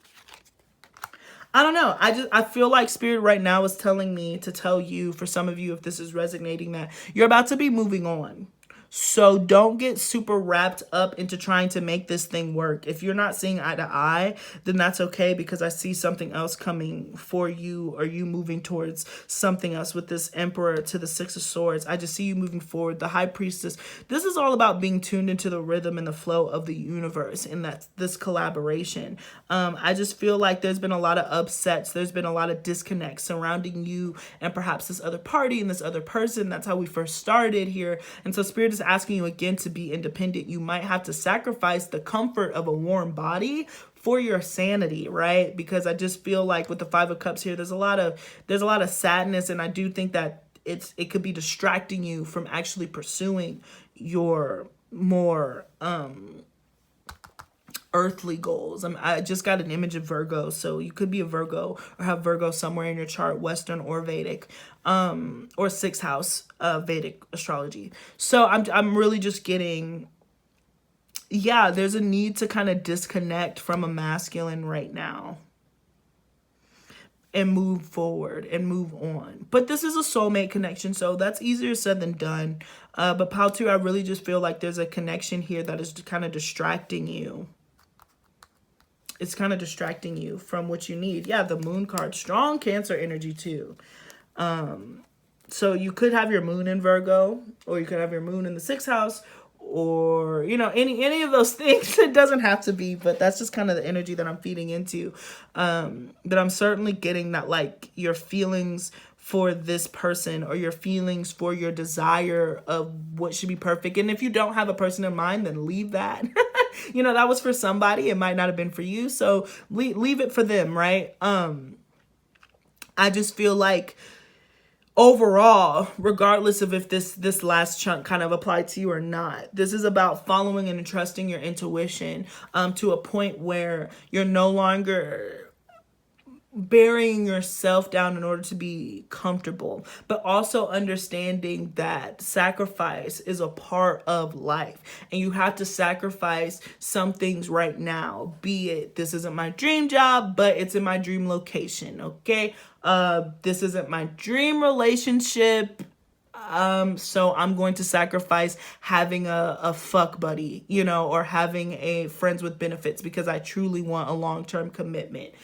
I don't know. I feel like Spirit right now is telling me to tell you, for some of you, if this is resonating, that you're about to be moving on. So don't get super wrapped up into trying to make this thing work. If you're not seeing eye to eye, then that's okay, because I see something else coming for you, or you moving towards something else with this Emperor to the Six of Swords. I just see you moving forward. The High Priestess. This is all about being tuned into the rhythm and the flow of the universe, and that's this collaboration. I just feel like there's been a lot of upsets. There's been a lot of disconnects surrounding you and perhaps this other party and this other person. That's how we first started here. And so Spirit is asking you again to be independent. You might have to sacrifice the comfort of a warm body for your sanity, right? Because I just feel like with the Five of Cups here, there's a lot of sadness, and I do think that it could be distracting you from actually pursuing your more earthly goals. I just got an image of Virgo, so you could be a Virgo or have Virgo somewhere in your chart, Western or Vedic, or sixth house Vedic astrology. So I'm really just getting, yeah, there's a need to kind of disconnect from a masculine right now and move forward and move on. But this is a soulmate connection, so that's easier said than done. But Pile 2, I really just feel like there's a connection here that is kind of distracting you. It's kind of distracting you from what you need. Yeah, the Moon card. Strong Cancer energy too. So you could have your Moon in Virgo, or you could have your Moon in the sixth house, or, you know, any of those things. It doesn't have to be, but that's just kind of the energy that I'm feeding into. But I'm certainly getting that, like, your feelings for this person, or your feelings for your desire of what should be perfect. And if you don't have a person in mind, then leave that. You know, that was for somebody. It might not have been for you. So leave it for them, right? I just feel like overall, regardless of if this last chunk kind of applied to you or not, this is about following and trusting your intuition to a point where you're no longer burying yourself down in order to be comfortable, but also understanding that sacrifice is a part of life, and you have to sacrifice some things right now. Be it, this isn't my dream job, but it's in my dream location. Okay. This isn't my dream relationship. So I'm going to sacrifice having a fuck buddy, you know, or having a friends with benefits, because I truly want a long-term commitment.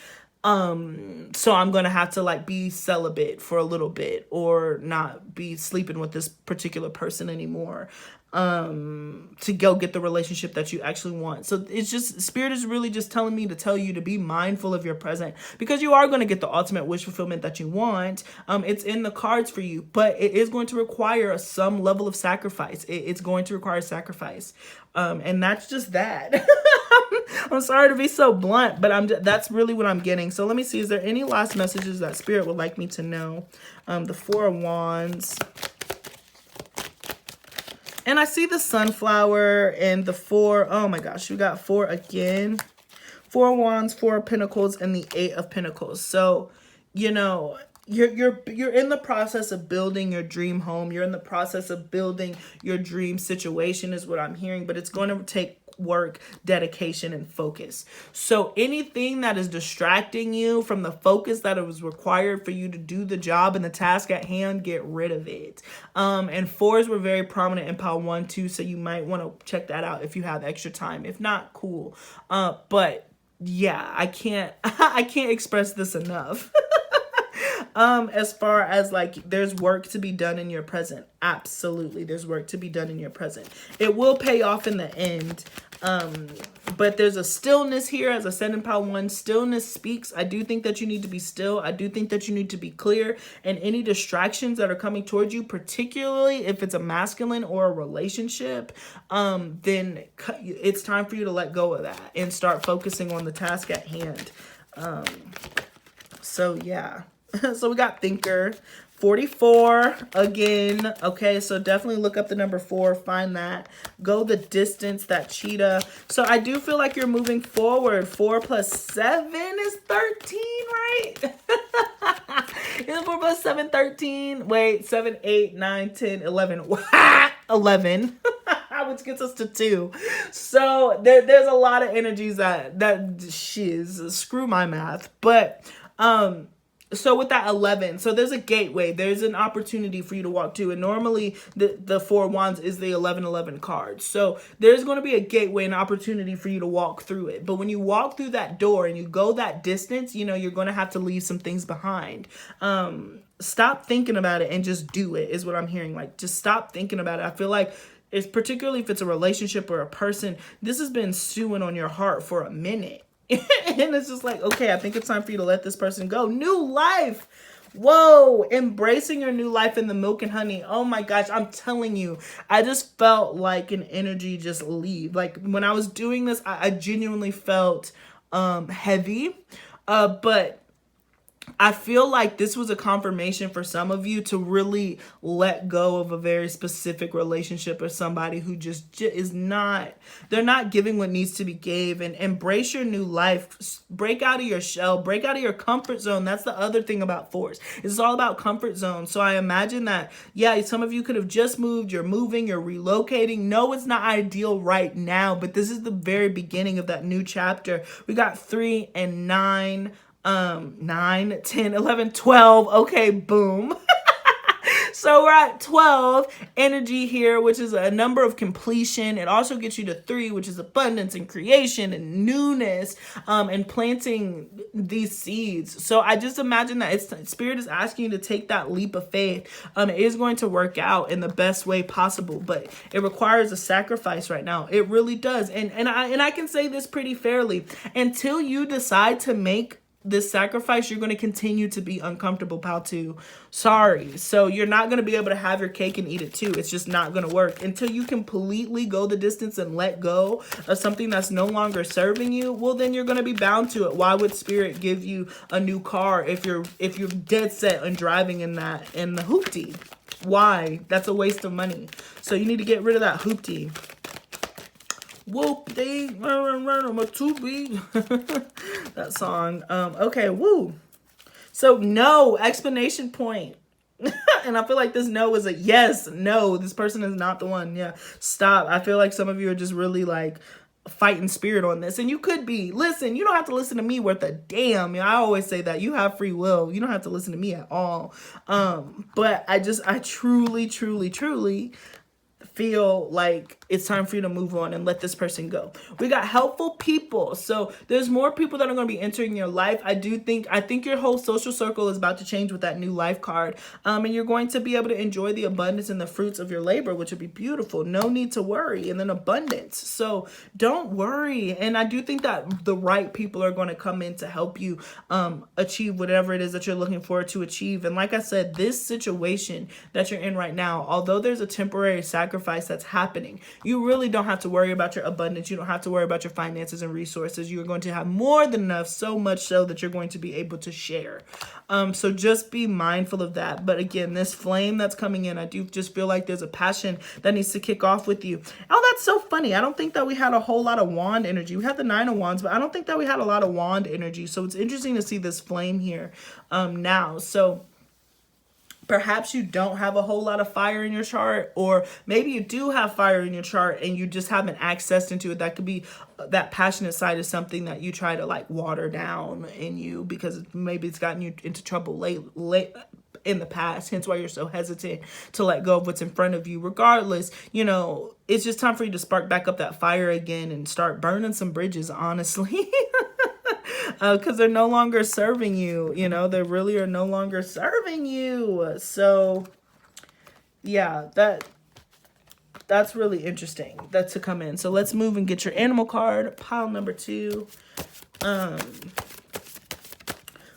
So I'm gonna have to like be celibate for a little bit, or not be sleeping with this particular person anymore, to go get the relationship that you actually want. So it's just, Spirit is really just telling me to tell you to be mindful of your present, because you are going to get the ultimate wish fulfillment that you want. It's in the cards for you, but it is going to require some level of sacrifice. It's going to require sacrifice. And that's just that. I'm sorry to be so blunt, but that's really what I'm getting. So let me see, is there any last messages that Spirit would like me to know? The Four of Wands. And I see the sunflower and the four. Oh my gosh, we got four again. Four of Wands, Four of Pentacles, and the Eight of Pentacles. So, you know, you're in the process of building your dream home. You're in the process of building your dream situation, is what I'm hearing. But it's going to take work, dedication, and focus. So anything that is distracting you from the focus that it was required for you to do the job and the task at hand, get rid of it. And fours were very prominent in pile 1, 2, so you might want to check that out if you have extra time. If not, cool. But yeah, I can't express this enough. As far as like, there's work to be done in your present. Absolutely, there's work to be done in your present. It will pay off in the end. But there's a stillness here. As I said in pile 1, stillness speaks. I do think that you need to be still. I do think that you need to be clear. And any distractions that are coming towards you, particularly if it's a masculine or a relationship, then it's time for you to let go of that and start focusing on the task at hand. So yeah. So we got Thinker, 44 again. Okay, so definitely look up the number 4, find that. Go the distance, that cheetah. So I do feel like you're moving forward. 4 plus 7 is 13, right? Is 4 plus 7, 13? Wait, 7, 8, 9, 10, 11. 11. Which gets us to 2. So there's a lot of energies that shiz. Screw my math. But so with that 11, so there's a gateway. There's an opportunity for you to walk to. And normally the Four of Wands is the 11-11 card. So there's going to be a gateway, an opportunity for you to walk through it. But when you walk through that door and you go that distance, you know, you're going to have to leave some things behind. Stop thinking about it and just do it, is what I'm hearing. Like, just stop thinking about it. I feel like, it's particularly if it's a relationship or a person, this has been stewing on your heart for a minute. And it's just like, okay, I think it's time for you to let this person go. New life. Whoa, embracing your new life in the milk and honey. Oh my gosh, I'm telling you, I just felt like an energy just leave. Like when I was doing this, I genuinely felt heavy. But I feel like this was a confirmation for some of you to really let go of a very specific relationship or somebody who just is not, they're not giving what needs to be gave, and embrace your new life. Break out of your shell, break out of your comfort zone. That's the other thing about force. It's all about comfort zone. So I imagine that, yeah, some of you could have just moved, you're moving, you're relocating. No, it's not ideal right now, but this is the very beginning of that new chapter. We got 3 and 9. 9, 10, 11, 12. Okay, boom. So we're at 12 energy here, which is a number of completion. It also gets you to 3, which is abundance and creation and newness, and planting these seeds. So I just imagine that Spirit is asking you to take that leap of faith. It is going to work out in the best way possible, but it requires a sacrifice right now. It really does. And I can say this pretty fairly. Until you decide to make this sacrifice, you're going to continue to be uncomfortable, pal 2. Sorry. So you're not going to be able to have your cake and eat it too. It's just not going to work until you completely go the distance and let go of something that's no longer serving you. Well, then you're going to be bound to it. Why would Spirit give you a new car if you're dead set on driving in the hoopty? Why? That's a waste of money. So you need to get rid of that hoopty. Whoop-dee, I'm a to-be. That song. Okay, woo. So no, explanation point. And I feel like this no is a yes. No, this person is not the one. Yeah, stop. I feel like some of you are just really like fighting Spirit on this. And you could be. Listen, you don't have to listen to me worth a damn. You know, I always say that. You have free will. You don't have to listen to me at all. But I truly, truly, truly feel like it's time for you to move on and let this person go. We got helpful people. So there's more people that are going to be entering your life. I think your whole social circle is about to change with that new life card. And you're going to be able to enjoy the abundance and the fruits of your labor, which would be beautiful. No need to worry. And then abundance. So don't worry. And I do think that the right people are going to come in to help you achieve whatever it is that you're looking forward to achieve. And like I said, this situation that you're in right now, although there's a temporary sacrifice that's happening, you really don't have to worry about your abundance. You don't have to worry about your finances and resources. You're going to have more than enough, so much so that you're going to be able to share. So just be mindful of that. But again, this flame that's coming in, I do just feel like there's a passion that needs to kick off with you. Oh, that's so funny. I don't think that we had a whole lot of wand energy. We had the 9 of Wands, but I don't think that we had a lot of wand energy. So it's interesting to see this flame here now. So perhaps you don't have a whole lot of fire in your chart, or maybe you do have fire in your chart and you just haven't accessed into it. That could be that passionate side is something that you try to like water down in you because maybe it's gotten you into trouble late in the past, hence why you're so hesitant to let go of what's in front of you. Regardless, you know, it's just time for you to spark back up that fire again and start burning some bridges, honestly. Because they're no longer serving you, you know, they really are no longer serving you. So yeah, that's really interesting that to come in. So let's move and get your animal card, pile number 2.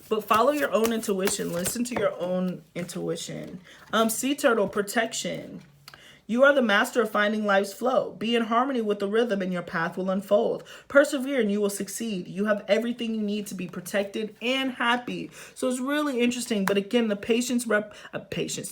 But follow your own intuition. Listen to your own intuition. Sea turtle, protection. You are the master of finding life's flow. Be in harmony with the rhythm and your path will unfold. Persevere and you will succeed. You have everything you need to be protected and happy. So it's really interesting. But again, the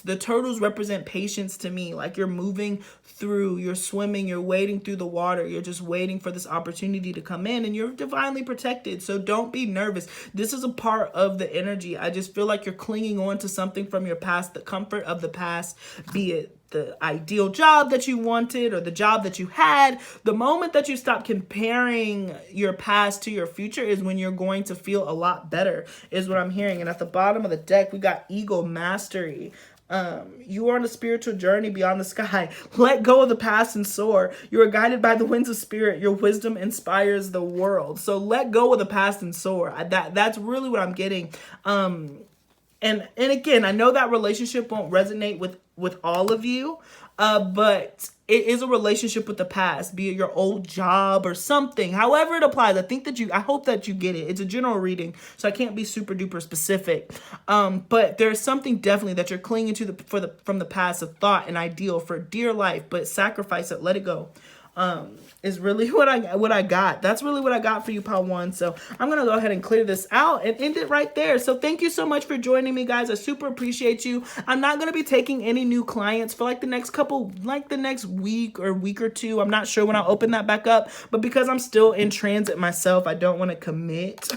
the turtles represent patience to me. Like you're moving through, you're swimming, you're wading through the water. You're just waiting for this opportunity to come in and you're divinely protected. So don't be nervous. This is a part of the energy. I just feel like you're clinging on to something from your past, the comfort of the past, be it the ideal job that you wanted or the job that you had. The moment that you stop comparing your past to your future is when you're going to feel a lot better, is what I'm hearing. And at the bottom of the deck, we got Eagle Mastery. You are on a spiritual journey beyond the sky. Let go of the past and soar. You are guided by the winds of spirit. Your wisdom inspires the world. So let go of the past and soar. That's really what I'm getting. And again, I know that relationship won't resonate with all of you, but it is a relationship with the past, be it your old job or something, however it applies. I hope that you get it. It's a general reading, so I can't be super duper specific. But there's something definitely that you're clinging to from the past, a thought, an ideal for dear life, but sacrifice it, let it go. Is really what I got. That's really what I got for you, pile 1. So I'm going to go ahead and clear this out and end it right there. So thank you so much for joining me, guys. I super appreciate you. I'm not going to be taking any new clients for like the next week or 2. I'm not sure when I'll open that back up, but because I'm still in transit myself, I don't want to commit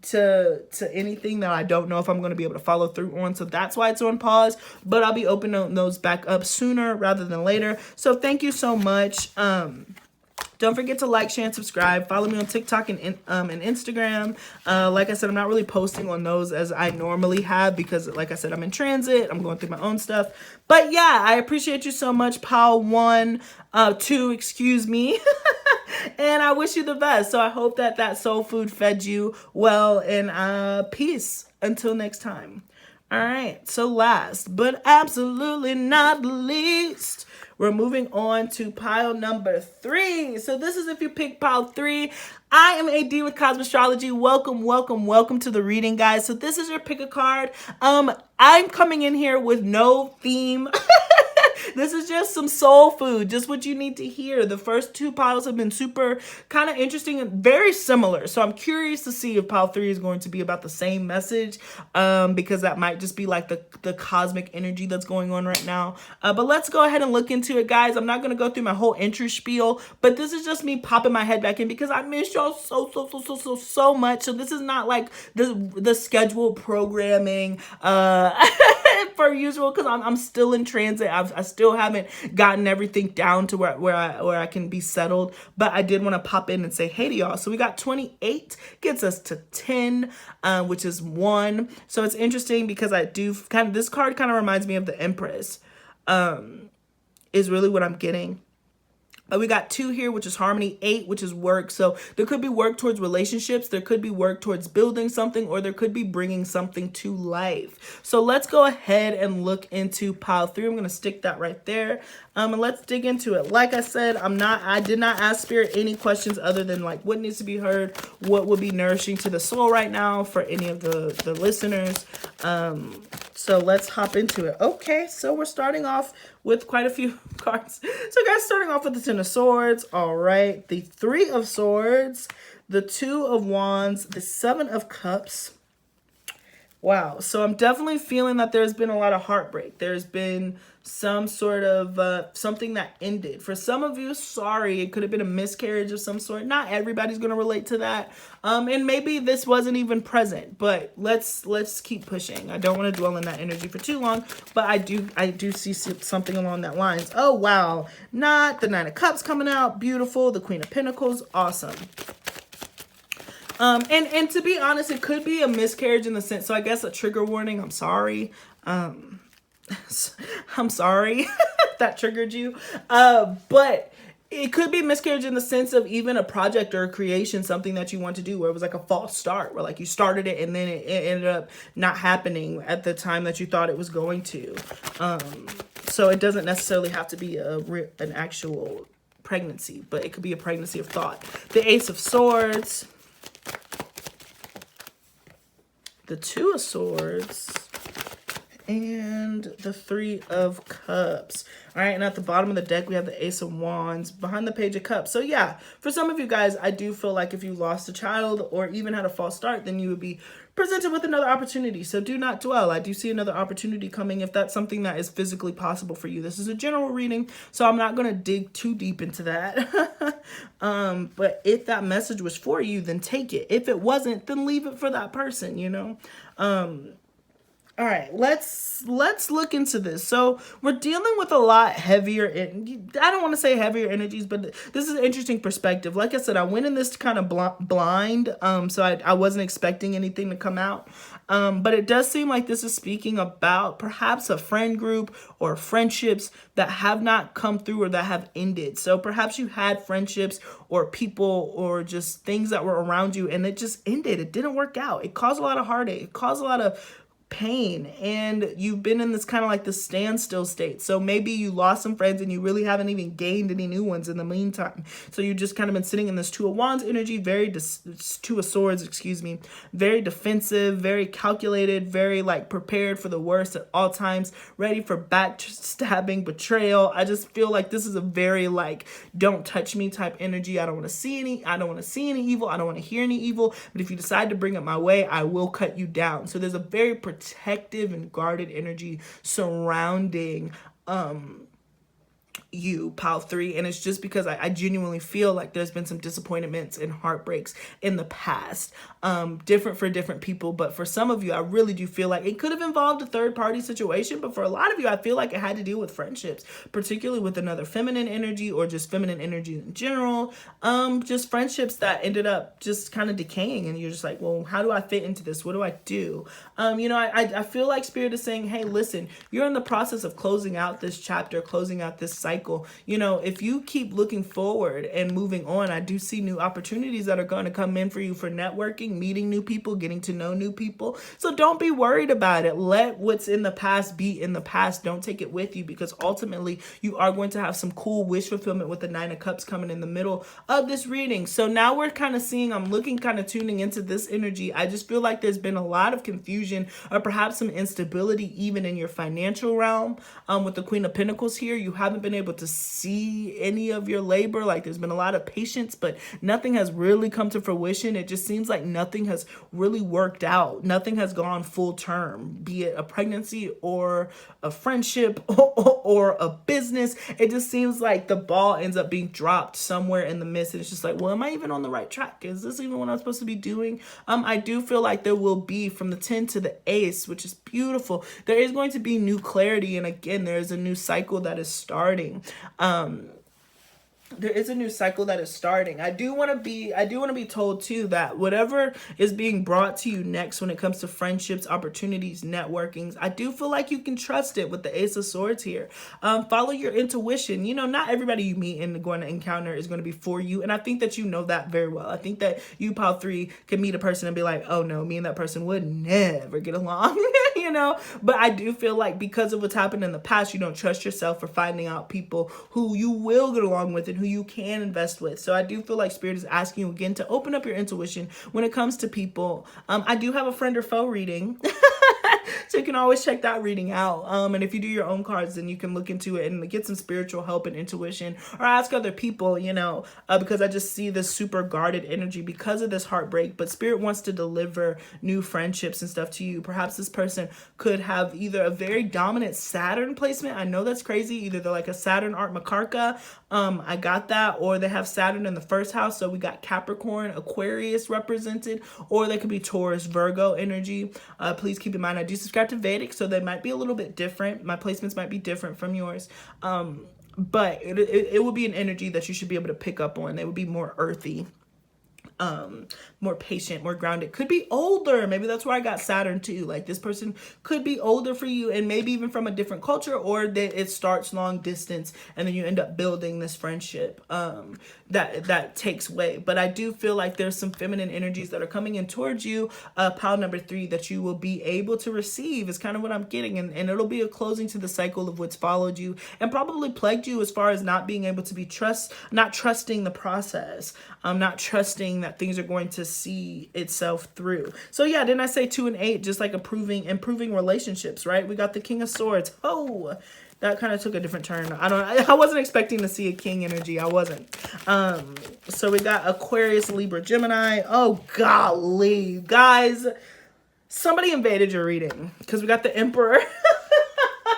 to anything that I don't know if I'm going to be able to follow through on. So that's why it's on pause, but I'll be opening those back up sooner rather than later. So thank you so much. Don't forget to like, share, and subscribe. Follow me on TikTok and Instagram. Like I said, I'm not really posting on those as I normally have because, like I said, I'm in transit. I'm going through my own stuff. But yeah, I appreciate you so much, pile 2, excuse me. And I wish you the best. So I hope that soul food fed you well, and peace until next time. All right. So last but absolutely not least, we're moving on to pile number 3. So this is if you pick pile 3. I am AD with Kosmostrology. Welcome to the reading, guys. So this is your pick a card. I'm coming in here with no theme. This is just some soul food, just what you need to hear. The first 2 piles have been super kind of interesting and very similar. So I'm curious to see if pile 3 is going to be about the same message, because that might just be like the cosmic energy that's going on right now. But let's go ahead and look into it, guys. I'm not going to go through my whole intro spiel, but this is just me popping my head back in because I miss y'all so much. So this is not like the scheduled programming per usual, because I'm still in transit. I still haven't gotten everything down to where I can be settled, but I did want to pop in and say hey to y'all. So we got 28 gets us to 10, which is 1. So it's interesting because this card kind of reminds me of the Empress. is really what I'm getting. We got 2 here, which is harmony, 8, which is work. So there could be work towards relationships. There could be work towards building something, or there could be bringing something to life. So let's go ahead and look into pile 3. I'm going to stick that right there. And let's dig into it. Like I said, I did not ask Spirit any questions other than like what needs to be heard, what would be nourishing to the soul right now for any of the listeners. So let's hop into it. Okay, so we're starting off with quite a few cards. So guys, starting off with the 10 of Swords. All right, the 3 of Swords, the 2 of Wands, the 7 of Cups. Wow, so I'm definitely feeling that there's been a lot of heartbreak. There's been some sort of something that ended. For some of you, sorry, it could have been a miscarriage of some sort. Not everybody's going to relate to that. And maybe this wasn't even present, but let's keep pushing. I don't want to dwell in that energy for too long, but I do see something along that lines. Oh, wow. Not the 9 of Cups coming out. Beautiful. The Queen of Pentacles. Awesome. And to be honest, it could be a miscarriage in the sense, so I guess a trigger warning. I'm sorry. I'm sorry if that triggered you. But it could be miscarriage in the sense of even a project or a creation, something that you want to do where it was like a false start, where like you started it and then it ended up not happening at the time that you thought it was going to. So it doesn't necessarily have to be an actual pregnancy, but it could be a pregnancy of thought. The Ace of Swords. The 2 of Swords, and the 3 of Cups. All right, and at the bottom of the deck, we have the Ace of Wands behind the Page of Cups. So yeah, for some of you guys, I do feel like if you lost a child or even had a false start, then you would be presented with another opportunity. So do not dwell. I do see another opportunity coming if that's something that is physically possible for you. This is a general reading, so I'm not going to dig too deep into that. But if that message was for you, then take it. If it wasn't, then leave it for that person, you know? All right, let's look into this. So we're dealing with a lot heavier, I don't want to say heavier energies, but this is an interesting perspective. Like I said, I went in this kind of blind, so I wasn't expecting anything to come out. But it does seem like this is speaking about perhaps a friend group or friendships that have not come through or that have ended. So perhaps you had friendships or people or just things that were around you and it just ended. It didn't work out. It caused a lot of heartache. It caused a lot of pain, and you've been in this kind of like the standstill state. So maybe you lost some friends and you really haven't even gained any new ones in the meantime. So you've just kind of been sitting in this 2 of Wands energy, 2 of Swords, excuse me, very defensive, very calculated, very like prepared for the worst at all times, ready for backstabbing, betrayal. I just feel like this is a very like don't touch me type energy. I don't want to see any evil. I don't want to hear any evil, but if you decide to bring it my way, I will cut you down. So there's a very protective and guarded energy surrounding you, pile 3, and it's just because I genuinely feel like there's been some disappointments and heartbreaks in the past, different for different people, but for some of you I really do feel like it could have involved a third party situation, but for a lot of you I feel like it had to deal with friendships, particularly with another feminine energy or just feminine energy in general, just friendships that ended up just kind of decaying, and you're just like, well, how do I fit into this? What do I do? You know, I feel like Spirit is saying, hey, listen, you're in the process of closing out this chapter, closing out this cycle. You know, if you keep looking forward and moving on, I do see new opportunities that are going to come in for you for networking, meeting new people, getting to know new people. So don't be worried about it. Let what's in the past be in the past. Don't take it with you, because ultimately you are going to have some cool wish fulfillment with the 9 of Cups coming in the middle of this reading. So now we're kind of seeing, I'm looking, kind of tuning into this energy. I just feel like there's been a lot of confusion or perhaps some instability even in your financial realm. With the Queen of Pentacles here, you haven't been able to see any of your labor. Like there's been a lot of patience, but nothing has really come to fruition. It just seems like nothing has really worked out. Nothing has gone full term, be it a pregnancy or a friendship or a business. It just seems like the ball ends up being dropped somewhere in the midst. And it's just like, well, am I even on the right track? Is this even what I'm supposed to be doing? I do feel like there will be, from the 10 to the Ace, which is beautiful, there is going to be new clarity. And again, there's a new cycle that is starting. there is a new cycle that is starting. I do want to be told too that whatever is being brought to you next when it comes to friendships, opportunities, networkings, I do feel like you can trust it with the Ace of Swords here. Follow your intuition. You know, not everybody you meet and going to encounter is going to be for you. And I think that you know that very well. I think that you, Pile 3, can meet a person and be like, oh no, me and that person would never get along, you know? But I do feel like because of what's happened in the past, you don't trust yourself for finding out people who you will get along with and who you can invest with. So I do feel like Spirit is asking you again to open up your intuition when it comes to people. I do have a friend or foe reading. So you can always check that reading out. And if you do your own cards, then you can look into it and get some spiritual help and intuition, or ask other people, you know, because I just see this super guarded energy because of this heartbreak. But Spirit wants to deliver new friendships and stuff to you. Perhaps this person could have either a very dominant Saturn placement. I know that's crazy. Either they're like a Saturn Art Makarka. I got that. Or they have Saturn in the first house. So we got Capricorn, Aquarius represented. Or they could be Taurus, Virgo energy. Please keep in mind, I do subscribe to Vedic, so they might be a little bit different. My placements might be different from yours. But it will be an energy that you should be able to pick up on. They would be more earthy. More patient, more grounded, could be older. Maybe that's where I got Saturn too. Like this person could be older for you and maybe even from a different culture, or that it starts long distance and then you end up building this friendship that takes way. But I do feel like there's some feminine energies that are coming in towards you, pile number 3, that you will be able to receive is kind of what I'm getting. And it'll be a closing to the cycle of what's followed you and probably plagued you as far as not being able to be not trusting the process, not trusting that things are going to see itself through. So yeah, didn't I say 2 and 8, just like improving relationships, right? We got the King of Swords. Oh, that kind of took a different turn. I wasn't expecting to see a king energy. I wasn't. So we got Aquarius, Libra, Gemini. Oh, golly, guys. Somebody invaded your reading because we got the Emperor.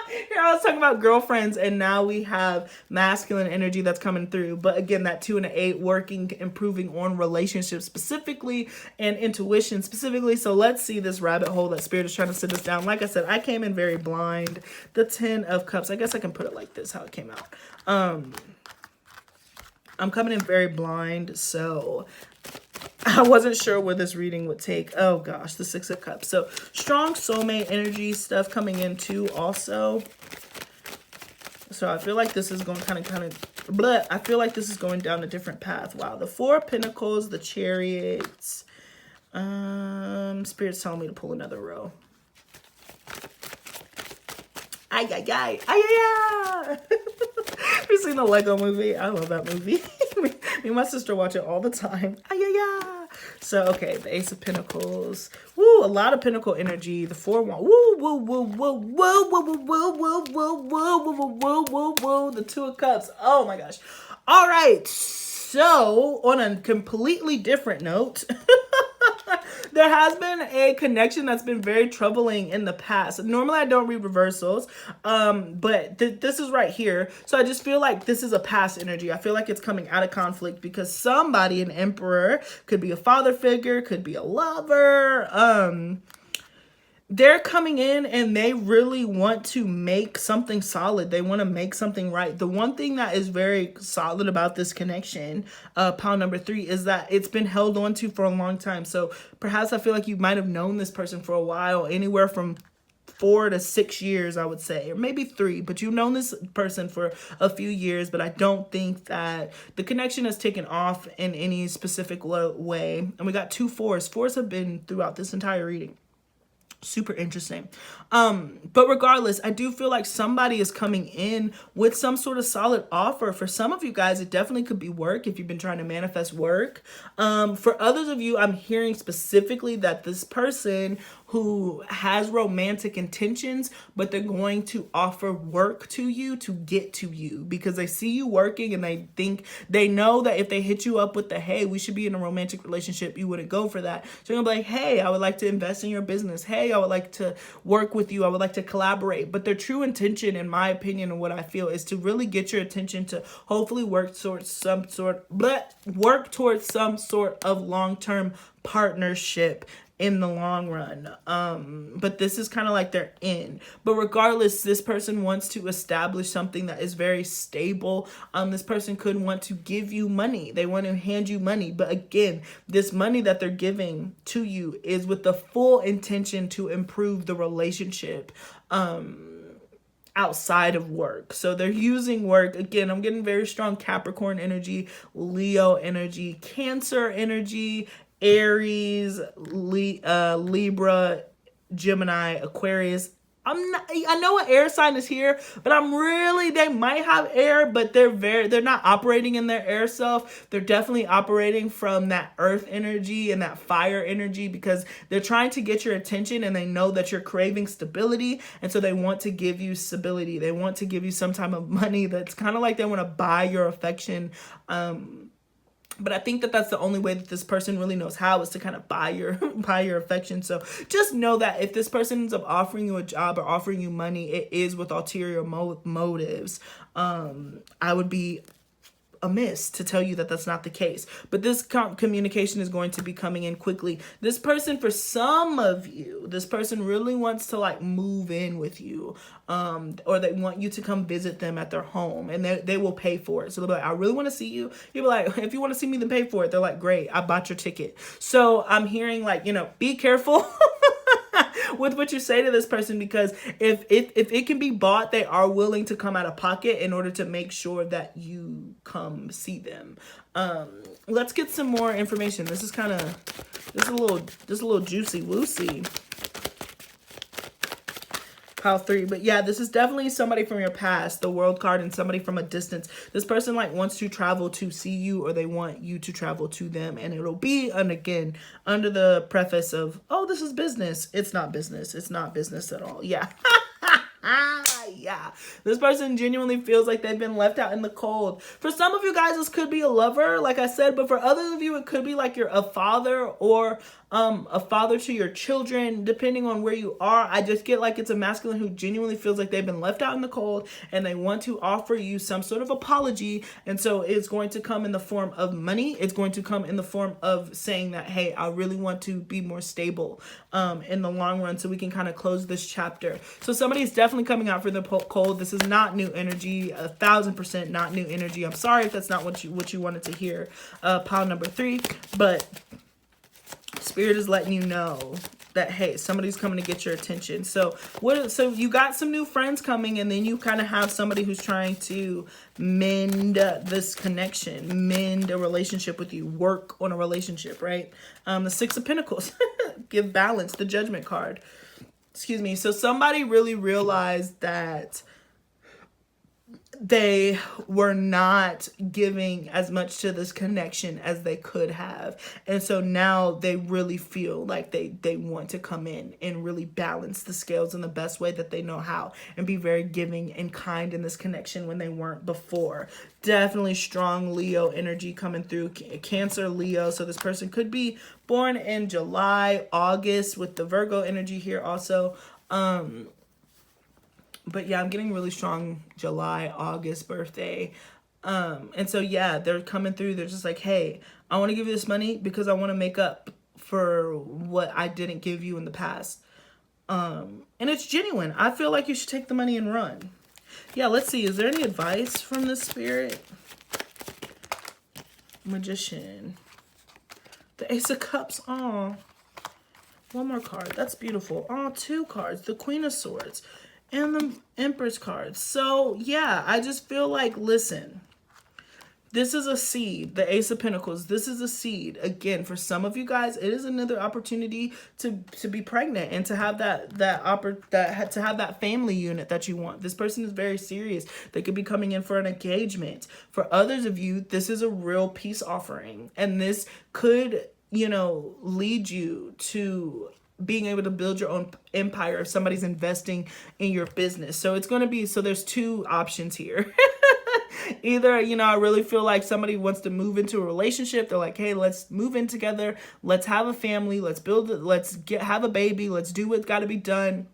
Here I was talking about girlfriends, and now we have masculine energy that's coming through. But again, that 2 and 8 working, improving on relationships specifically and intuition specifically. So let's see this rabbit hole that Spirit is trying to sit us down. Like I said, I came in very blind. The 10 of Cups. I guess I can put it like this, how it came out. I'm coming in very blind, so I wasn't sure where this reading would take. Oh gosh, the 6 of Cups. So strong soulmate energy stuff coming in too also. So I feel like this is going kind of, but I feel like this is going down a different path. Wow, the 4 of Pentacles, the Chariots. Spirit's telling me to pull another row. Ay, ay, ay, ay, ay, ay. You seen the Lego movie? I love that movie. Me and my sister watch it all the time. Ay, ay, ay. So, okay, the Ace of Pentacles. Woo, a lot of Pentacle energy. The 4 1. Woo, woo, woo, woo, woo, woo, woo, woo, woo, woo, woo, woo, woo, woo, woo. The 2 of Cups. Oh my gosh. All right. So, on a completely different note, there has been a connection that's been very troubling in the past. Normally, I don't read reversals, but this is right here. So I just feel like this is a past energy. I feel like it's coming out of conflict because somebody, an emperor, could be a father figure, could be a lover, they're coming in and they really want to make something solid. They want to make something right. The one thing that is very solid about this connection, pile number 3, is that it's been held on to for a long time. So perhaps I feel like you might have known this person for a while, anywhere from 4 to 6 years, I would say, or maybe 3, but you've known this person for a few years, but I don't think that the connection has taken off in any specific way. And we got 2 4s. 4s have been throughout this entire reading. Super interesting. But regardless, I do feel like somebody is coming in with some sort of solid offer. For some of you guys, it definitely could be work if you've been trying to manifest work. For others of you, I'm hearing specifically that this person who has romantic intentions, but they're going to offer work to you to get to you because they see you working and they know that if they hit you up with the, hey, we should be in a romantic relationship, you wouldn't go for that. So you're gonna be like, hey, I would like to invest in your business. Hey, I would like to work with you. I would like to collaborate. But their true intention, in my opinion, and what I feel, is to really get your attention to hopefully work towards some sort of long-term partnership in the long run. But this is kind of like their end. But regardless, this person wants to establish something that is very stable. This person could want to give you money. They want to hand you money. But again, this money that they're giving to you is with the full intention to improve the relationship outside of work. So they're using work. Again, I'm getting very strong Capricorn energy, Leo energy, Cancer energy, Aries, Libra, Gemini, Aquarius. I know an air sign is here, but they might have air, but they're not operating in their air self. They're definitely operating from that earth energy and that fire energy, because they're trying to get your attention and they know that you're craving stability. And so they want to give you stability. They want to give you some type of money that's kind of like they want to buy your affection. But I think that that's the only way that this person really knows how, is to kind of buy your affection. So just know that if this person ends up offering you a job or offering you money, it is with ulterior motives. I would be amiss to tell you that that's not the case. But this communication is going to be coming in quickly. This person, for some of you, this person really wants to like move in with you, or they want you to come visit them at their home, and they will pay for it. So they'll be like, I really want to see you. You'll be like, if you want to see me, then pay for it. They're like, great, I bought your ticket. So I'm hearing like, be careful with what you say to this person, because if it can be bought, they are willing to come out of pocket in order to make sure that you come see them. Let's get some more information. This is a little juicy woosy. Pile 3. But yeah, this is definitely somebody from your past, the World card, and somebody from a distance. This person like wants to travel to see you, or they want you to travel to them, and it'll be, and again, under the preface of, oh, this is business. It's not business. It's not business at all. Yeah. Yeah, this person genuinely feels like they've been left out in the cold. For some of you guys, this could be a lover, like I said, but for others of you, it could be like you're a father, or a father to your children, depending on where you are. I just get like it's a masculine who genuinely feels like they've been left out in the cold, and they want to offer you some sort of apology. And so it's going to come in the form of money. It's going to come in the form of saying that, hey, I really want to be more stable in the long run, so we can kind of close this chapter. So somebody is definitely coming out for the cold. This is not new energy, 1000% not new energy. I'm sorry if that's not what you wanted to hear. Pile number 3, but Spirit is letting you know that, hey, somebody's coming to get your attention. So you got some new friends coming, and then you kind of have somebody who's trying to mend this connection, mend a relationship with you, work on a relationship, right? The 6 of Pentacles, give balance, the Judgment card. Excuse me. So somebody really realized that they were not giving as much to this connection as they could have. And so now they really feel like they want to come in and really balance the scales in the best way that they know how, and be very giving and kind in this connection when they weren't before. Definitely strong Leo energy coming through. Cancer, Leo. So this person could be born in July, August, with the Virgo energy here also. But yeah, I'm getting really strong July, August birthday. And so yeah, they're coming through. They're just like, hey, I want to give you this money because I want to make up for what I didn't give you in the past. And it's genuine. I feel like you should take the money and run. Yeah, let's see. Is there any advice from the Spirit? Magician. The Ace of Cups. Oh, one more card. That's beautiful. Oh, 2 cards. The Queen of Swords. And the Empress card. So yeah, I just feel like, listen, this is a seed. The Ace of Pentacles, this is a seed. Again, for some of you guys, it is another opportunity to be pregnant and to have that family unit that you want. This person is very serious. They could be coming in for an engagement. For others of you, this is a real peace offering, and this could, lead you to being able to build your own empire if somebody's investing in your business. So it's going to be, so there's 2 options here. Either, I really feel like somebody wants to move into a relationship. They're like, hey, let's move in together. Let's have a family. Let's build it. Let's have a baby. Let's do what's got to be done.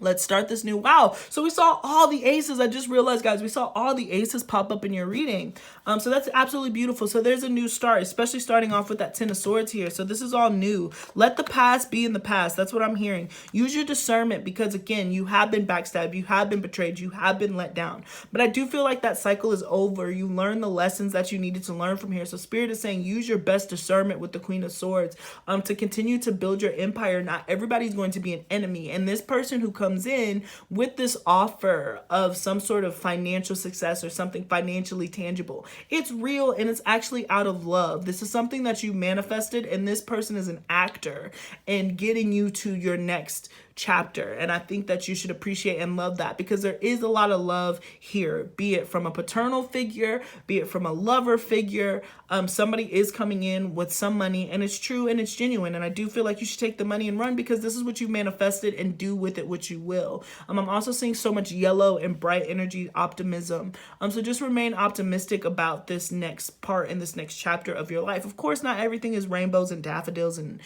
Let's start this new. Wow. So we saw all the aces. I just realized, guys, we saw all the aces pop up in your reading. So that's absolutely beautiful. So there's a new start, especially starting off with that Ten of Swords here. So this is all new. Let the past be in the past. That's what I'm hearing. Use your discernment because, again, you have been backstabbed. You have been betrayed. You have been let down. But I do feel like that cycle is over. You learned the lessons that you needed to learn from here. So Spirit is saying use your best discernment with the Queen of Swords to continue to build your empire. Not everybody's going to be an enemy. And this person who comes in with this offer of some sort of financial success or something financially tangible, it's real and it's actually out of love. This is something that you manifested, and this person is an actor in getting you to your next chapter. And I think that you should appreciate and love that, because there is a lot of love here, be it from a paternal figure, be it from a lover figure. Somebody is coming in with some money, and it's true and it's genuine. And I do feel like you should take the money and run, because this is what you manifested, and do with it what you will. I'm also seeing so much yellow and bright energy, optimism. So just remain optimistic about this next part in this next chapter of your life. Of course, not everything is rainbows and daffodils and,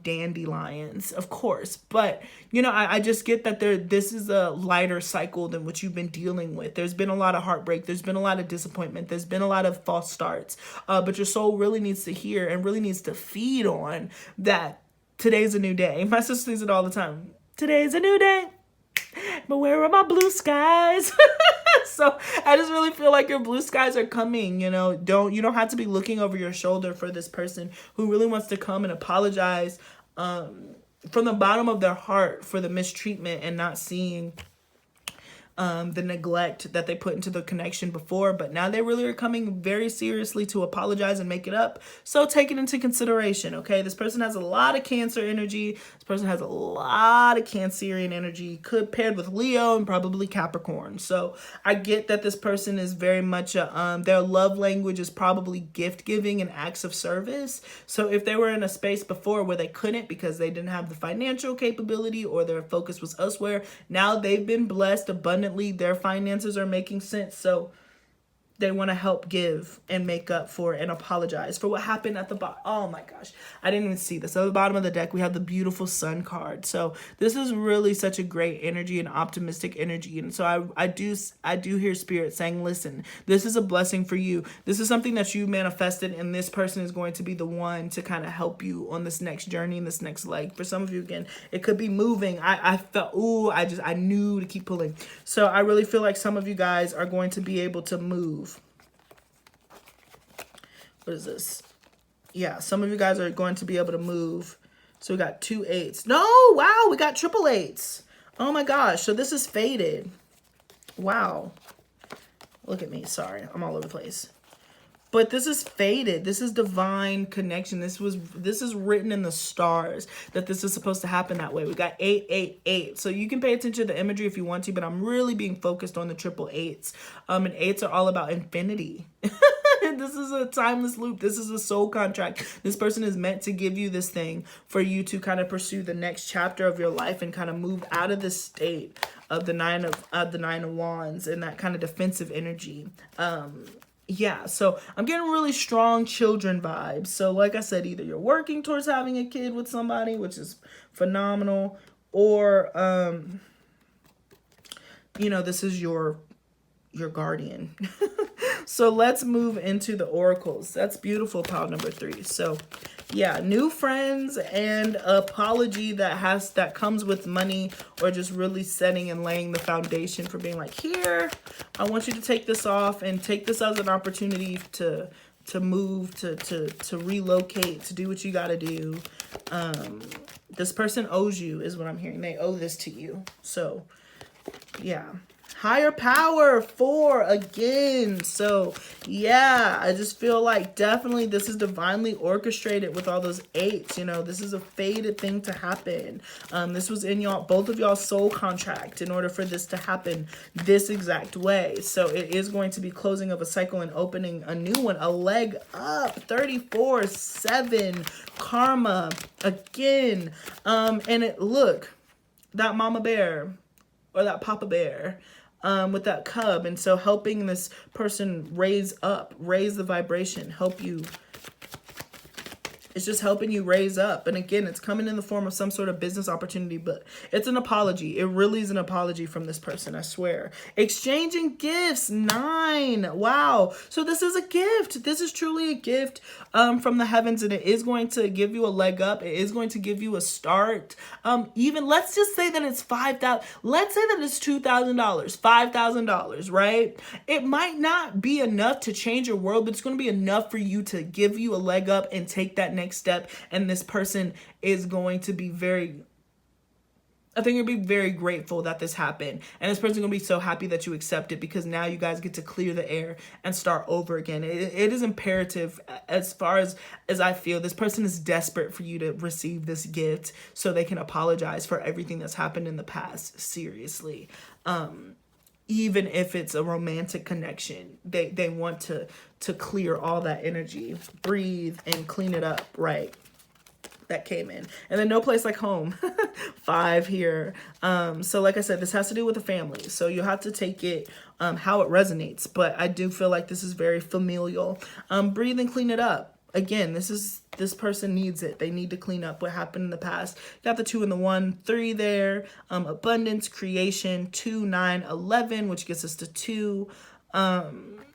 dandelions, of course. But, I just get that this is a lighter cycle than what you've been dealing with. There's been a lot of heartbreak. There's been a lot of disappointment. There's been a lot of false starts. But your soul really needs to hear and really needs to feed on that today's a new day. My sister says it all the time. Today's a new day. But where are my blue skies? So I just really feel like your blue skies are coming. You don't have to be looking over your shoulder for this person who really wants to come and apologize from the bottom of their heart for the mistreatment and not seeing the neglect that they put into the connection before. But now they really are coming very seriously to apologize and make it up. So take it into consideration, okay? This person has a lot of Cancer energy. This person has a lot of Cancerian energy, paired with Leo and probably Capricorn. So I get that this person is very much their love language is probably gift giving and acts of service. So if they were in a space before where they couldn't because they didn't have the financial capability or their focus was elsewhere, now they've been blessed abundantly. Their finances are making sense, so they want to help give and make up for and apologize for what happened at the bottom. Oh my gosh, I didn't even see this. At the bottom of the deck, we have the beautiful Sun card. So this is really such a great energy and optimistic energy. And so I do hear Spirit saying, listen, this is a blessing for you. This is something that you manifested, and this person is going to be the one to kind of help you on this next journey and this next leg. For some of you, again, it could be moving. I felt, I knew to keep pulling. So I really feel like some of you guys are going to be able to move. What is this? Yeah, some of you guys are going to be able to move. So we got 2 8s. No, wow, we got triple 8s. Oh my gosh, so this is faded. Wow. Look at me, sorry, I'm all over the place. But this is faded. This is divine connection. This is written in the stars that this is supposed to happen that way. We got 8 8 8. So you can pay attention to the imagery if you want to, but I'm really being focused on the triple 8s. And 8s are all about infinity. This is a timeless loop. This is a soul contract. This person is meant to give you this thing for you to kind of pursue the next chapter of your life and kind of move out of this state of the nine of wands and that kind of defensive energy. Yeah, so I'm getting really strong children vibes. So like I said, either you're working towards having a kid with somebody, which is phenomenal, or this is your guardian. So let's move into the oracles. That's beautiful, pile number 3. So yeah, new friends and apology that comes with money, or just really setting and laying the foundation for being like, here, I want you to take this off and take this as an opportunity to move, to relocate, to do what you got to do. This person owes you is what I'm hearing. They owe this to you. So yeah. Higher power 4 again. So yeah, I just feel like definitely this is divinely orchestrated with all those 8s. This is a fated thing to happen. This was in both of y'all's soul contract in order for this to happen this exact way. So it is going to be closing of a cycle and opening a new one, a leg up. 34/7 karma again. And look, that mama bear or that papa bear with that cub. And so helping this person raise the vibration, help you It's just helping you raise up. And again, it's coming in the form of some sort of business opportunity, but it's an apology. It really is an apology from this person, I swear. Exchanging gifts, 9. Wow. So this is a gift. This is truly a gift from the heavens, and it is going to give you a leg up. It is going to give you a start. Even let's just say that it's $5,000. Let's say that it's $2,000, $5,000, right? It might not be enough to change your world, but it's going to be enough for you to give you a leg up and take that next step. And this person is going to be I think you'll be very grateful that this happened. And this person's going to be so happy that you accept it, because now you guys get to clear the air and start over again. It is imperative, as far as I feel. This person is desperate for you to receive this gift so they can apologize for everything that's happened in the past. Seriously. Even if it's a romantic connection, they want to clear all that energy, breathe and clean it up, right? That came in. And then no place like home. 5 here. So like I said, this has to do with the family. So you have to take it how it resonates. But I do feel like this is very familial. Breathe and clean it up. Again, this person needs it. They need to clean up what happened in the past. Got the 2 and the 1, 3 there. Abundance, creation, 2, 9, 11, which gets us to 2.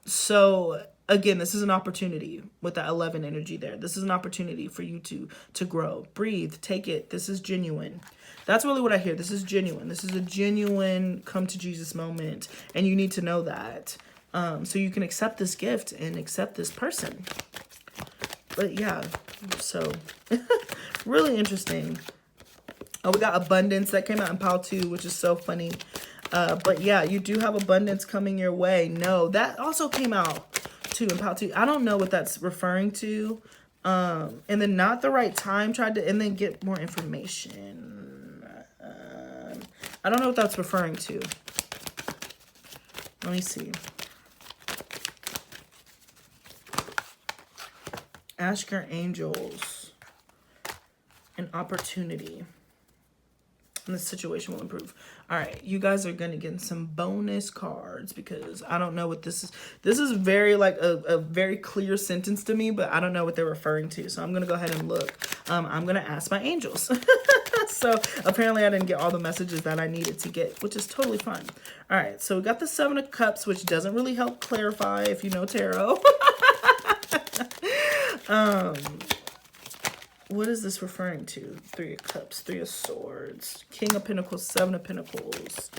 So again, this is an opportunity with that 11 energy there. This is an opportunity for you to grow. Breathe, take it. This is genuine. That's really what I hear. This is genuine. This is a genuine come to Jesus moment. And you need to know that. So you can accept this gift and accept this person. But yeah, so really interesting. Oh, we got abundance that came out in pile 2, which is so funny. But yeah, you do have abundance coming your way. No, that also came out too in pile 2. I don't know what that's referring to. And then not the right time, and then get more information. I don't know what that's referring to. Let me see. Ask your angels an opportunity, and the situation will improve. All right, you guys are going to get some bonus cards, because I don't know what this is. This is very like a very clear sentence to me, but I don't know what they're referring to. So I'm going to go ahead and look. I'm going to ask my angels. So apparently I didn't get all the messages that I needed to get, which is totally fine. All right, so we got the 7 of Cups, which doesn't really help clarify if you know tarot. What is this referring to? 3 of Cups, 3 of Swords, King of Pentacles, 7 of Pentacles,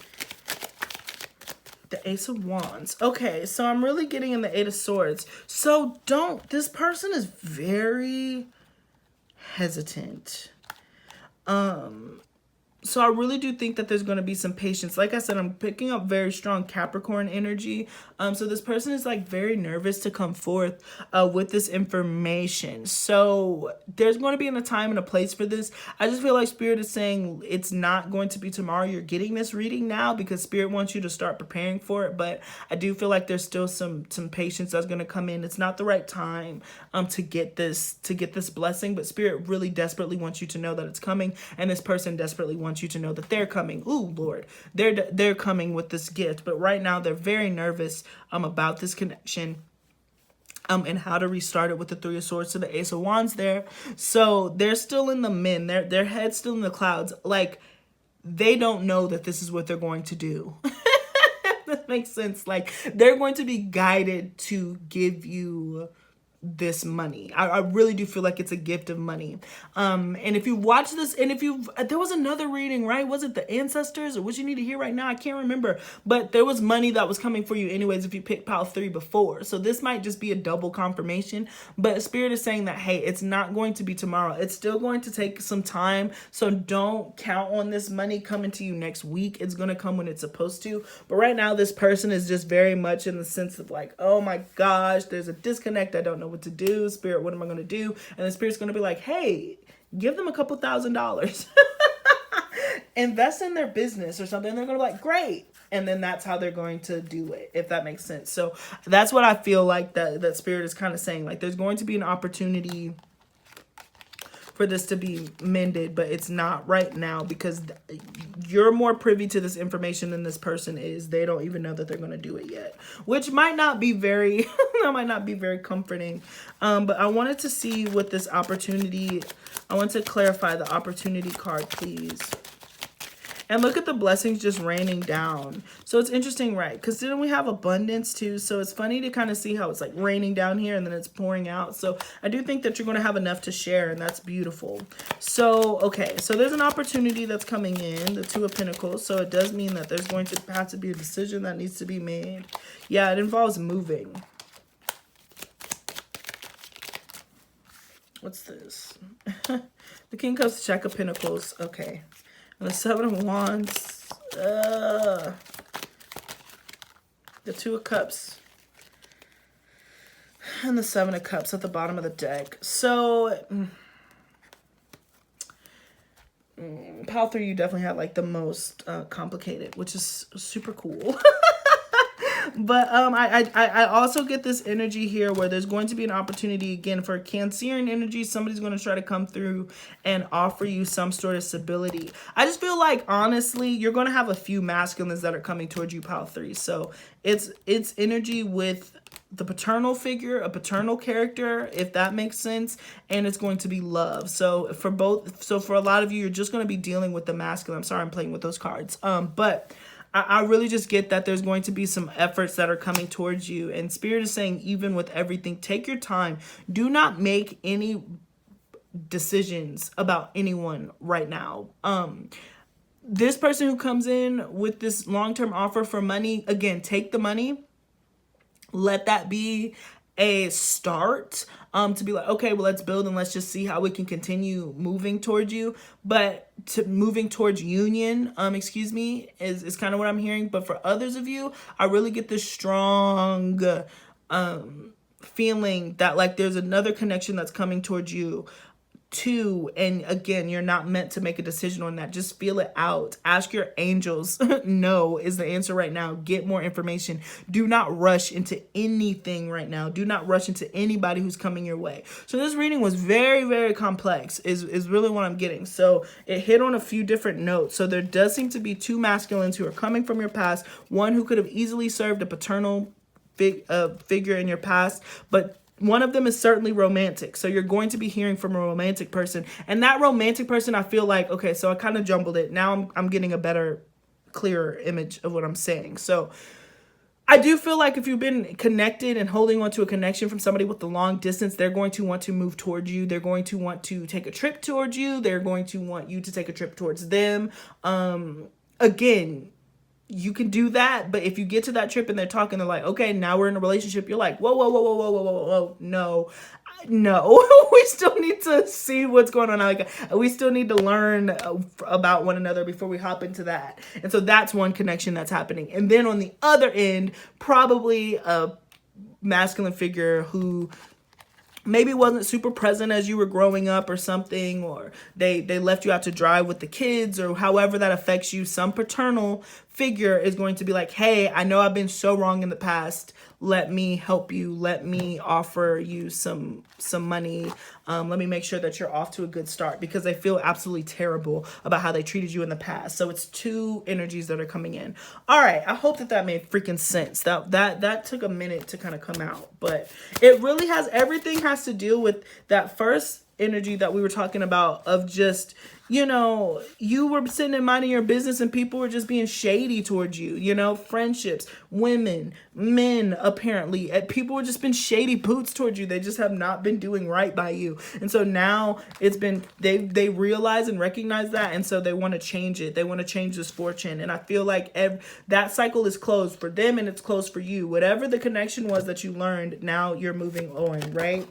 the Ace of Wands. Okay, so I'm really getting in the 8 of Swords. So this person is very hesitant. So I really do think that there's going to be some patience. Like I said, I'm picking up very strong Capricorn energy. So this person is like very nervous to come forth with this information. So there's going to be a time and a place for this. I just feel like Spirit is saying it's not going to be tomorrow. You're getting this reading now because Spirit wants you to start preparing for it. But I do feel like there's still some patience that's going to come in. It's not the right time to get this blessing, but Spirit really desperately wants you to know that it's coming, and this person desperately wants you to know that they're coming. Ooh, Lord, they're coming with this gift, but right now they're very nervous about this connection and how to restart it with the 3 of Swords to the Ace of Wands there. So they're still in the their head's still in the clouds. Like, they don't know that this is what they're going to do. That makes sense. Like, they're going to be guided to give you this money. I really do feel like it's a gift of money. And if you watch this, and there was another reading, right? Was it the ancestors or what you need to hear right now? I can't remember, but there was money that was coming for you anyways if you picked pile 3 before. So this might just be a double confirmation, but Spirit is saying that, hey, it's not going to be tomorrow. It's still going to take some time. So don't count on this money coming to you next week. It's going to come when it's supposed to. But right now, this person is just very much in the sense of like, oh my gosh, there's a disconnect. I don't know what to do. Spirit, what am I going to do? And the Spirit's going to be like, hey, give them a couple $1,000. Invest in their business or something. They're going to be like, great. And then that's how they're going to do it, if that makes sense. So that's what I feel like that Spirit is kind of saying. Like, there's going to be an opportunity for this to be mended, but it's not right now because you're more privy to this information than this person is. They don't even know that they're going to do it yet, which might not be very, that might not be very comforting. But I wanted to see what this opportunity, I want to clarify the opportunity card, please. And look at the blessings just raining down. So it's interesting, right? Because then we have abundance too. So it's funny to kind of see how it's like raining down here and then it's pouring out. So I do think that you're going to have enough to share, and that's beautiful. So, okay. So there's an opportunity that's coming in, the Two of Pentacles. So it does mean that there's going to have to be a decision that needs to be made. Yeah, it involves moving. What's this? The King comes to Jack of Pentacles. Okay. And the Seven of Wands, the Two of Cups, and the Seven of Cups at the bottom of the deck. So, pile 3, you definitely had like the most complicated, which is super cool. But I also get this energy here where there's going to be an opportunity again for Cancerian energy. Somebody's going to try to come through and offer you some sort of stability. I just feel like, honestly, you're going to have a few masculines that are coming towards you, pile 3. So it's energy with the paternal figure, a paternal character, if that makes sense, and it's going to be love. So for both, so for a lot of you, you're just going to be dealing with the masculine. I'm sorry, I'm playing with those cards. But I really just get that there's going to be some efforts that are coming towards you. And Spirit is saying, even with everything, take your time. Do not make any decisions about anyone right now. This person who comes in with this long-term offer for money, again, take the money. Let that be a start to be like, okay, well, let's build and let's just see how we can continue moving towards you. But to moving towards union, excuse me, is kind of what I'm hearing. But for others of you, I really get this strong feeling that like there's another connection that's coming towards you too. And again, you're not meant to make a decision on that. Just feel it out. Ask your angels. No is the answer right now. Get more information. Do not rush into anything right now. Do not rush into anybody who's coming your way. So this reading was very, very complex is really what I'm getting. So it hit on a few different notes. So there does seem to be two masculines who are coming from your past. One who could have easily served a paternal figure in your past, but one of them is certainly romantic. So you're going to be hearing from a romantic person. And that romantic person, I feel like, okay, so I kind of jumbled it. Now I'm getting a better, clearer image of what I'm saying. So I do feel like if you've been connected and holding on to a connection from somebody with the long distance, they're going to want to move towards you. They're going to want to take a trip towards you. They're going to want you to take a trip towards them. Again, you can do that, but if you get to that trip and they're talking, they're like, okay, now we're in a relationship. You're like, whoa, whoa, whoa, whoa, whoa, whoa, whoa, whoa, no, we still need to see what's going on. Like, we still need to learn about one another before we hop into that. And so that's one connection that's happening. And then on the other end, probably a masculine figure who maybe wasn't super present as you were growing up or something, or they left you out to dry with the kids, or however that affects you. Some paternal figure is going to be like, hey, I know I've been so wrong in the past. Let me help you. Let me offer you some money. Let me make sure that you're off to a good start, because they feel absolutely terrible about how they treated you in the past. So it's two energies that are coming in. All right. I hope that made freaking sense. That took a minute to kind of come out, but it really has, everything has to deal with that first energy that we were talking about of just, you know, you were sitting and minding your business and people were just being shady towards you, you know, friendships, women, men, apparently, people were just been shady boots towards you. They just have not been doing right by you. And so now it's been, they realize and recognize that. And so they want to change it. They want to change this fortune. And I feel like that cycle is closed for them and it's closed for you. Whatever the connection was that you learned, now you're moving on, right?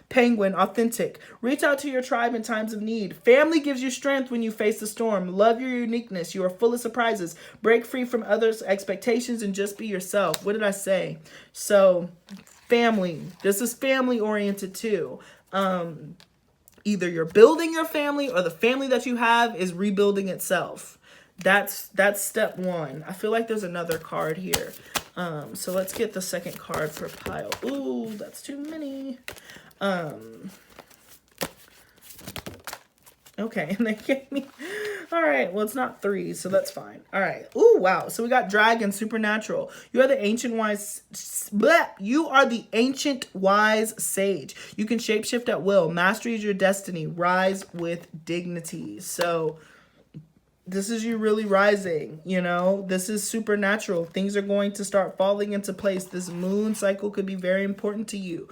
Penguin, authentic. Reach out to your tribe in times of need. Family gives you strength when you face the storm. Love your uniqueness. You are full of surprises. Break free from others' expectations and just be yourself. What did I say? So, family. This is family oriented too. Either you're building your family or the family that you have is rebuilding itself. That's step one. I feel like there's another card here. So let's get the second card per pile. Ooh, that's too many. Okay, and they gave me, all right, well, it's not 3, so that's fine. All right. Ooh, wow. So we got dragon, supernatural. You are the ancient wise, bleh, you are the ancient wise sage. You can shapeshift at will. Mastery is your destiny. Rise with dignity. So this is you really rising, you know, this is supernatural. Things are going to start falling into place. This moon cycle could be very important to you.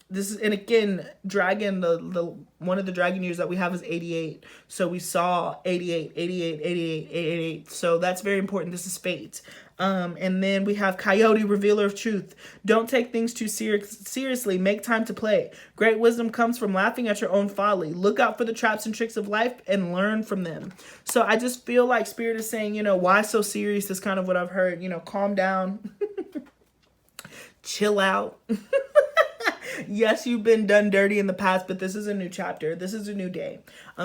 This is, and again, dragon, the one of the dragon years that we have is 88. So we saw 88, 88, 88, 88. So that's very important. This is fate. And then we have coyote, revealer of truth. Don't take things too seriously. Make time to play. Great wisdom comes from laughing at your own folly. Look out for the traps and tricks of life and learn from them. So I just feel like Spirit is saying, you know, why so serious is kind of what I've heard. You know, calm down. Chill out. Yes, you've been done dirty in the past, but this is a new chapter. This is a new day.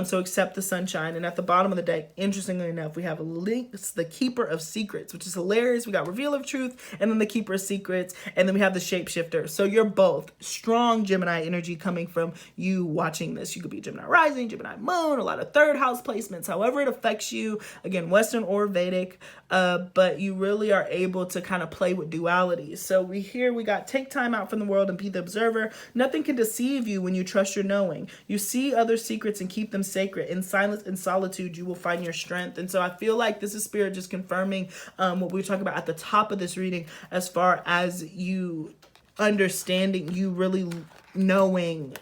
So accept the sunshine. And at the bottom of the deck, interestingly enough, we have a link, the Keeper of Secrets, which is hilarious. We got Reveal of Truth, and then the Keeper of Secrets, and then we have the Shapeshifter. So you're both strong Gemini energy coming from you watching this. You could be Gemini rising, Gemini moon, a lot of third house placements, however it affects you. Again, Western or Vedic, but you really are able to kind of play with dualities. So we got take time out from the world and be the observer. Nothing can deceive you when you trust your knowing. You see other secrets and keep them sacred. In silence and solitude, you will find your strength. And so I feel like this is Spirit just confirming what we were talking about at the top of this reading, as far as you understanding, you really knowing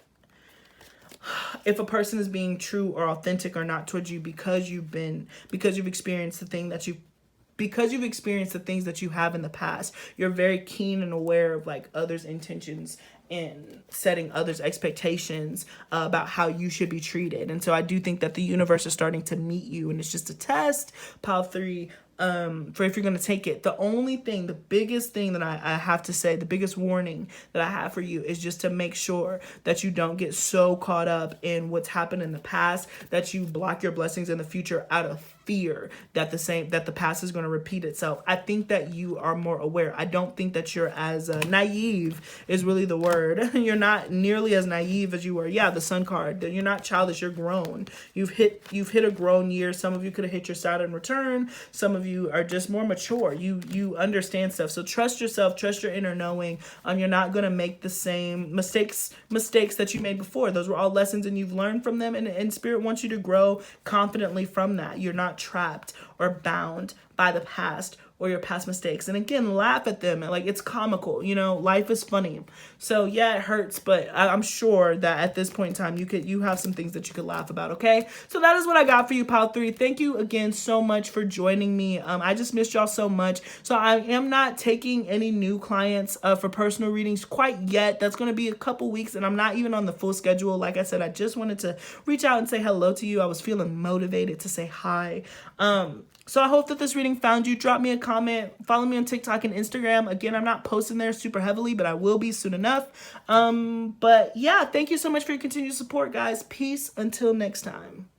if a person is being true or authentic or not towards you, because you've experienced the thing that because you've experienced the things that you have in the past. You're very keen and aware of like others' intentions and setting others' expectations about how you should be treated. And so I do think that the universe is starting to meet you, and it's just a test, pile 3, for if you're going to take it. The biggest thing that I have to say, the biggest warning that I have for you is just to make sure that you don't get so caught up in what's happened in the past that you block your blessings in the future out of fear that the past is going to repeat itself. I think that you are more aware. I don't think that you're as naive is really the word. You're not nearly as naive as you were. Yeah, the Sun card. You're not childish. You're grown. You've hit a grown year. Some of you could have hit your Saturn return. Some of you are just more mature. You understand stuff. So trust yourself. Trust your inner knowing. You're not going to make the same mistakes that you made before. Those were all lessons, and you've learned from them. And Spirit wants you to grow confidently from that. You're not trapped or bound by the past or your past mistakes. And again, laugh at them. Like, it's comical, you know, life is funny. So yeah, it hurts, but I'm sure that at this point in time, you have some things that you could laugh about. Okay. So that is what I got for you, pile 3. Thank you again so much for joining me. I just missed y'all so much. So I am not taking any new clients for personal readings quite yet. That's going to be a couple weeks, and I'm not even on the full schedule. Like I said, I just wanted to reach out and say hello to you. I was feeling motivated to say hi. So I hope that this reading found you. Drop me a comment. Follow me on TikTok and Instagram. Again, I'm not posting there super heavily, but I will be soon enough. But yeah, thank you so much for your continued support, guys. Peace until next time.